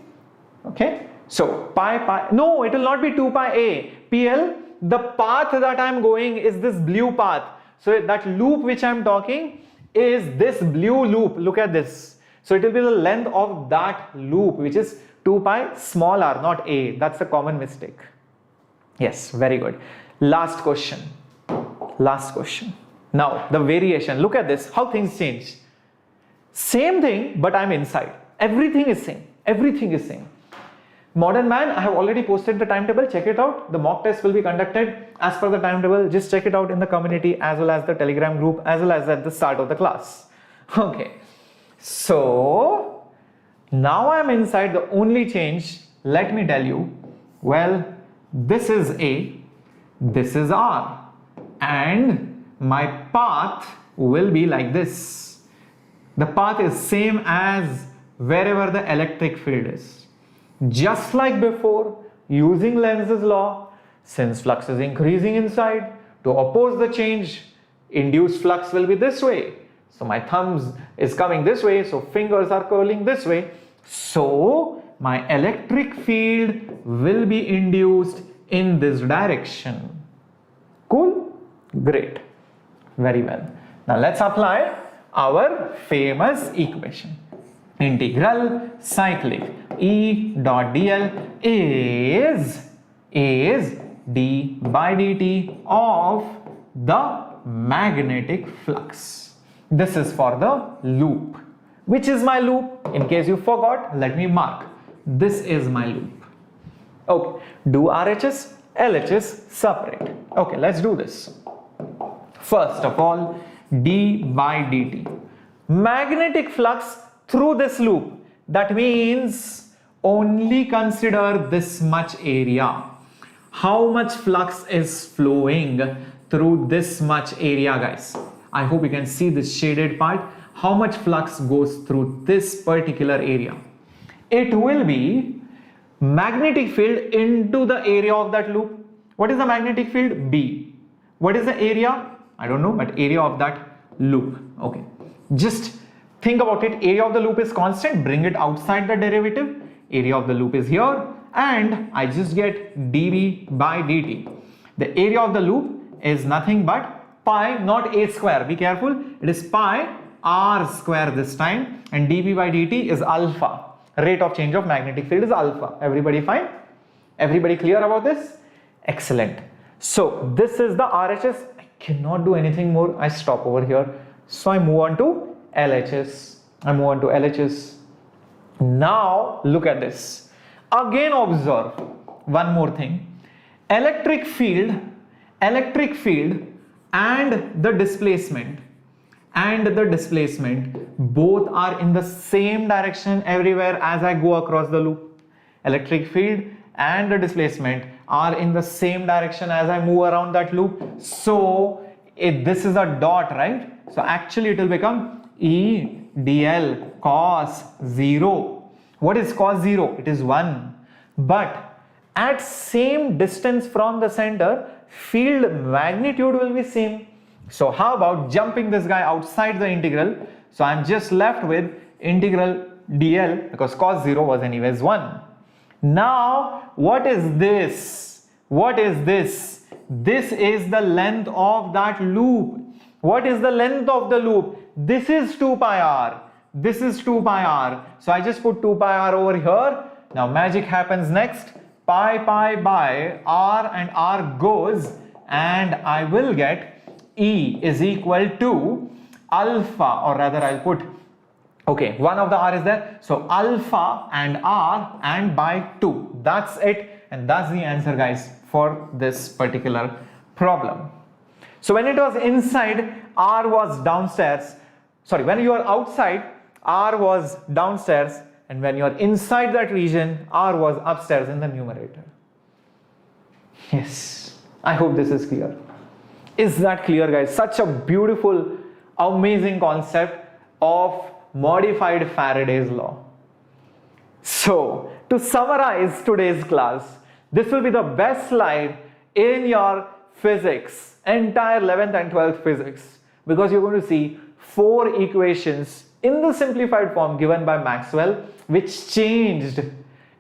Speaker 1: Okay? So pi. No, it will not be 2 pi a. PL, the path that I am going is this blue path. So that loop which I am talking is this blue loop. Look at this. So it will be the length of that loop, which is 2 pi small r, not a. That's a common mistake. Yes, very good. Last question. Last question. Now the variation. Look at this. How things change. Same thing, but I'm inside. Everything is same. Everything is same. Modern Man, I have already posted the timetable. Check it out. The mock test will be conducted as per the timetable. Just check it out in the community as well as the Telegram group as well as at the start of the class. Okay. So now I am inside. The only change, let me tell you, well, this is A, this is R, and my path will be like this. The path is same as wherever the electric field is. Just like before, using Lenz's law, since flux is increasing inside, to oppose the change, induced flux will be this way. So my thumbs is coming this way, so fingers are curling this way. So my electric field will be induced in this direction. Cool? Great. Very well. Now let's apply our famous equation. Integral cyclic E dot dl is d by dt of the magnetic flux. This is for the loop. Which is my loop? In case you forgot, let me mark. This is my loop. Okay, do RHS, LHS separate. Okay, let's do this. First of all, d by dt. Magnetic flux through this loop. That means only consider this much area. How much flux is flowing through this much area, guys? I hope you can see this shaded part. How much flux goes through this particular area? It will be magnetic field into the area of that loop. What is the magnetic field? B. What is the area? I don't know, but area of that loop. Okay. Just think about it. Area of the loop is constant. Bring it outside the derivative. Area of the loop is here. And I just get dV by dt. The area of the loop is nothing but pi, not a square. Be careful. It is pi r square this time. And dV by dt is alpha. Rate of change of magnetic field is alpha. Everybody fine? Everybody clear about this? Excellent. So this is the RHS. I cannot do anything more. I stop over here. So I move on to LHS. Now look at this. Again observe one more thing. Electric field and the displacement both are in the same direction everywhere as I go across the loop. Electric field and the displacement are in the same direction as I move around that loop. So this is a dot, right? So actually it will become E dl cos 0. What is cos 0? It is 1. But at same distance from the center, field magnitude will be same. So how about jumping this guy outside the integral? So I'm just left with integral dl because cos 0 was anyways 1. Now what is this? What is this? This is the length of that loop. What is the length of the loop? This is 2 pi r. This is 2 pi r. So I just put 2 pi r over here. Now magic happens next. Pi by r and r goes, and I will get E is equal to alpha, or rather I'll put, okay, one of the r is there. So alpha and r and by 2. That's it. And that's the answer, guys, for this particular problem. So when it was inside, r was downstairs. Sorry, when you are outside, r was downstairs, and when you are inside that region, r was upstairs in the numerator. Yes, I hope this is clear. Is that clear, guys? Such a beautiful, amazing concept of modified Faraday's law. So, to summarize today's class, this will be the best slide in your physics, entire 11th and 12th physics, because you're going to see 4 equations in the simplified form given by Maxwell, which changed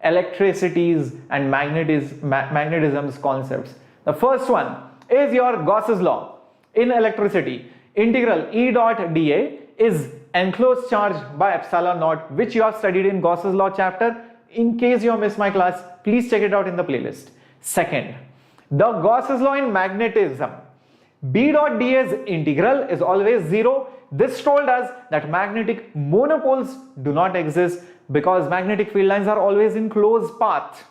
Speaker 1: electricity's and magnetism's concepts. The first one is your Gauss's law. In electricity, integral E dot dA is enclosed charge by epsilon naught, which you have studied in Gauss's law chapter. In case you have missed my class, please check it out in the playlist. Second, the Gauss's law in magnetism. B dot dA's integral is always 0. This told us that magnetic monopoles do not exist because magnetic field lines are always in closed path.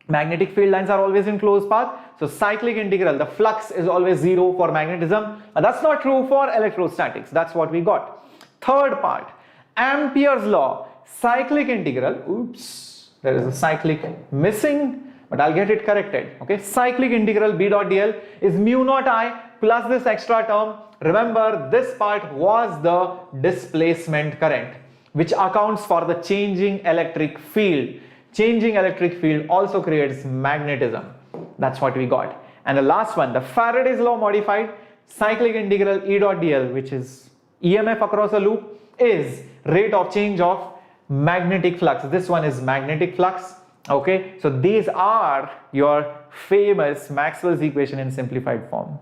Speaker 1: Magnetic field lines are always in closed path. So cyclic integral, the flux is always 0 for magnetism. That's not true for electrostatics. That's what we got. Third part, Ampere's law, cyclic integral. Oops, there is a cyclic missing, but I'll get it corrected. Okay, cyclic integral B dot dl is mu naught I plus this extra term. Remember, this part was the displacement current, which accounts for the changing electric field. Changing electric field also creates magnetism. That's what we got. And the last one, the Faraday's law modified, cyclic integral E dot dl, which is EMF across a loop, is rate of change of magnetic flux. This one is magnetic flux. Okay, so these are your famous Maxwell's equation in simplified form.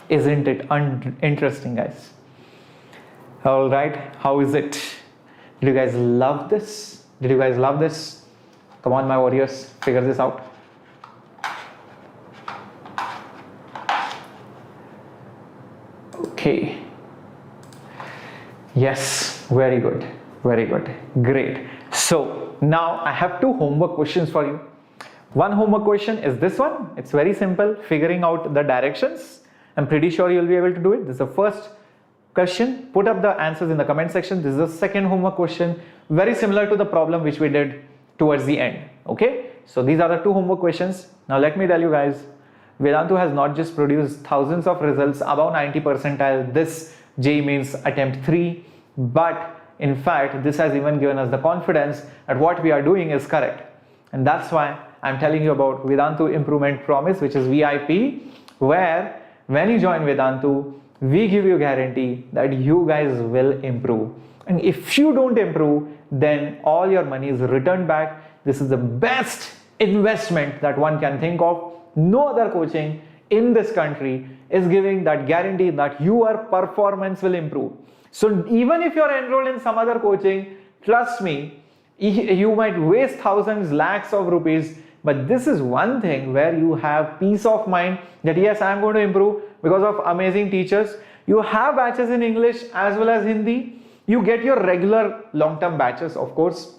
Speaker 1: Isn't it interesting, guys? All right, how is it? Did you guys love this? Did you guys love this? Come on, my warriors, figure this out. Okay. Yes, very good, great. So now I have 2 homework questions for you. One homework question is this one. It's very simple, figuring out the directions. I'm pretty sure you'll be able to do it. This is the first question. Put up the answers in the comment section. This is the second homework question, very similar to the problem which we did towards the end. Okay, so these are the 2 homework questions. Now let me tell you guys, Vedantu has not just produced thousands of results above 90 percentile this JEE Mains attempt 3, but in fact this has even given us the confidence that what we are doing is correct. And that's why I'm telling you about Vedantu Improvement Promise, which is VIP, where when you join Vedantu, we give you a guarantee that you guys will improve. And if you don't improve, then all your money is returned back. This is the best investment that one can think of. No other coaching in this country is giving that guarantee that your performance will improve. So even if you're enrolled in some other coaching, trust me, you might waste thousands, lakhs of rupees, but this is one thing where you have peace of mind that yes, I'm going to improve because of amazing teachers. You have batches in English as well as Hindi. You get your regular long-term batches, of course.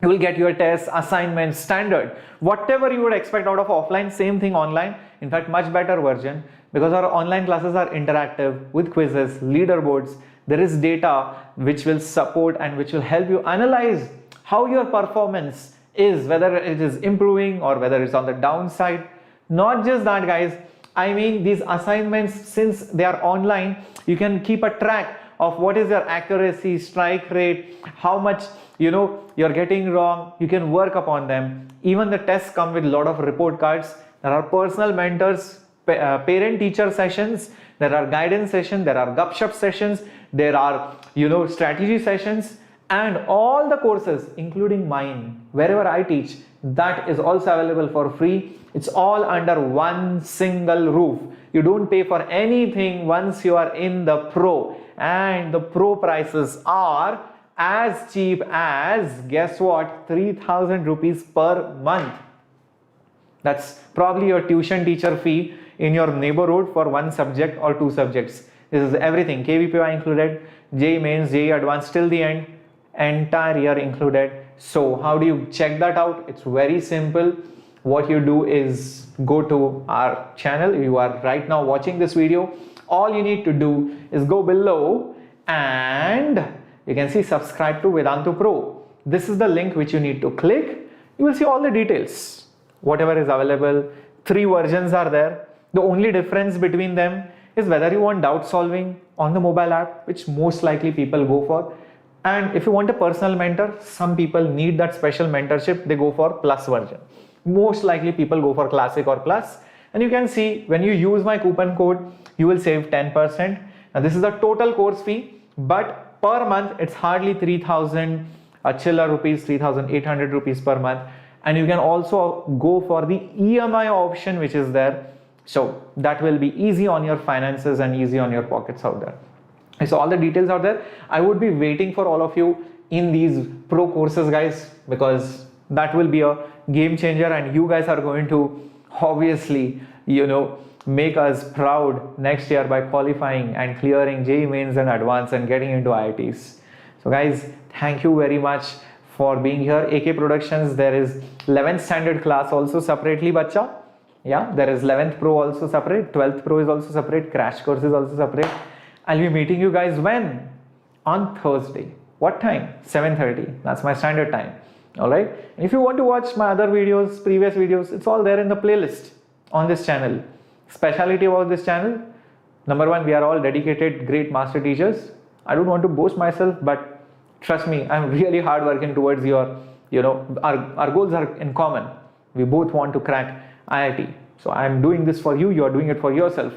Speaker 1: You will get your tests, assignments, standard. Whatever you would expect out of offline, same thing online. In fact, much better version, because our online classes are interactive with quizzes, leaderboards. There is data which will support and which will help you analyze how your performance is, whether it is improving or whether it's on the downside. Not just that, guys, I mean these assignments, since they are online, you can keep a track of what is your accuracy, strike rate, how much you're getting wrong. You can work upon them. Even the tests come with a lot of report cards. There are personal mentors, parent teacher sessions, there are guidance sessions, there are gupshup sessions, there are strategy sessions, and all the courses including mine, wherever I teach, that is also available for free. It's all under one single roof. You don't pay for anything once you are in the pro, and the pro prices are as cheap as, guess what, 3,000 rupees per month. That's probably your tuition teacher fee in your neighborhood for one subject or two subjects. This is everything, KVPY included, JEE Mains, JEE Advanced till the end, entire year included. So how do you check that out? It's very simple. What you do is go to our channel. You are right now watching this video. All you need to do is go below and you can see subscribe to Vedantu Pro. This is the link which you need to click. You will see all the details, whatever is available. 3 versions are there. The only difference between them is whether you want doubt solving on the mobile app, which most likely people go for, and if you want a personal mentor, some people need that special mentorship, they go for plus version. Most likely people go for classic or plus, and you can see when you use my coupon code, you will save 10%. Now this is the total course fee, but per month it's hardly 3,000 chiller rupees, 3,800 rupees per month, and you can also go for the EMI option which is there. So that will be easy on your finances and easy on your pockets out there. So all the details out there. I would be waiting for all of you in these pro courses, guys, because that will be a game changer, and you guys are going to obviously make us proud next year by qualifying and clearing JEE Mains and Advanced and getting into IITs. So guys, thank you very much for being here. AK Productions, there is 11th standard class also separately, bacha. Yeah, there is 11th Pro also separate, 12th Pro is also separate, crash course is also separate. I'll be meeting you guys when? On Thursday. What time? 7:30. That's my standard time. Alright. And if you want to watch my other videos, previous videos, it's all there in the playlist on this channel. Speciality about this channel, number one, we are all dedicated, great master teachers. I don't want to boast myself, but trust me, I'm really hard working towards your, our goals are in common. We both want to crack IIT. So I'm doing this for you, you're doing it for yourself.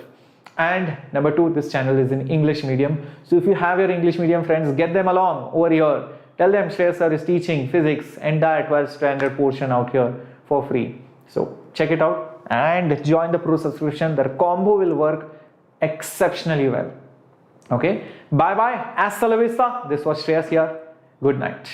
Speaker 1: And number two, this channel is in English medium. So if you have your English medium friends, get them along over here. Tell them Shreyas sir is teaching physics, entire 12th standard portion out here for free. So check it out and join the pro subscription. The combo will work exceptionally well. Okay. Bye bye. Hasta la vista. This was Shreyas here. Good night.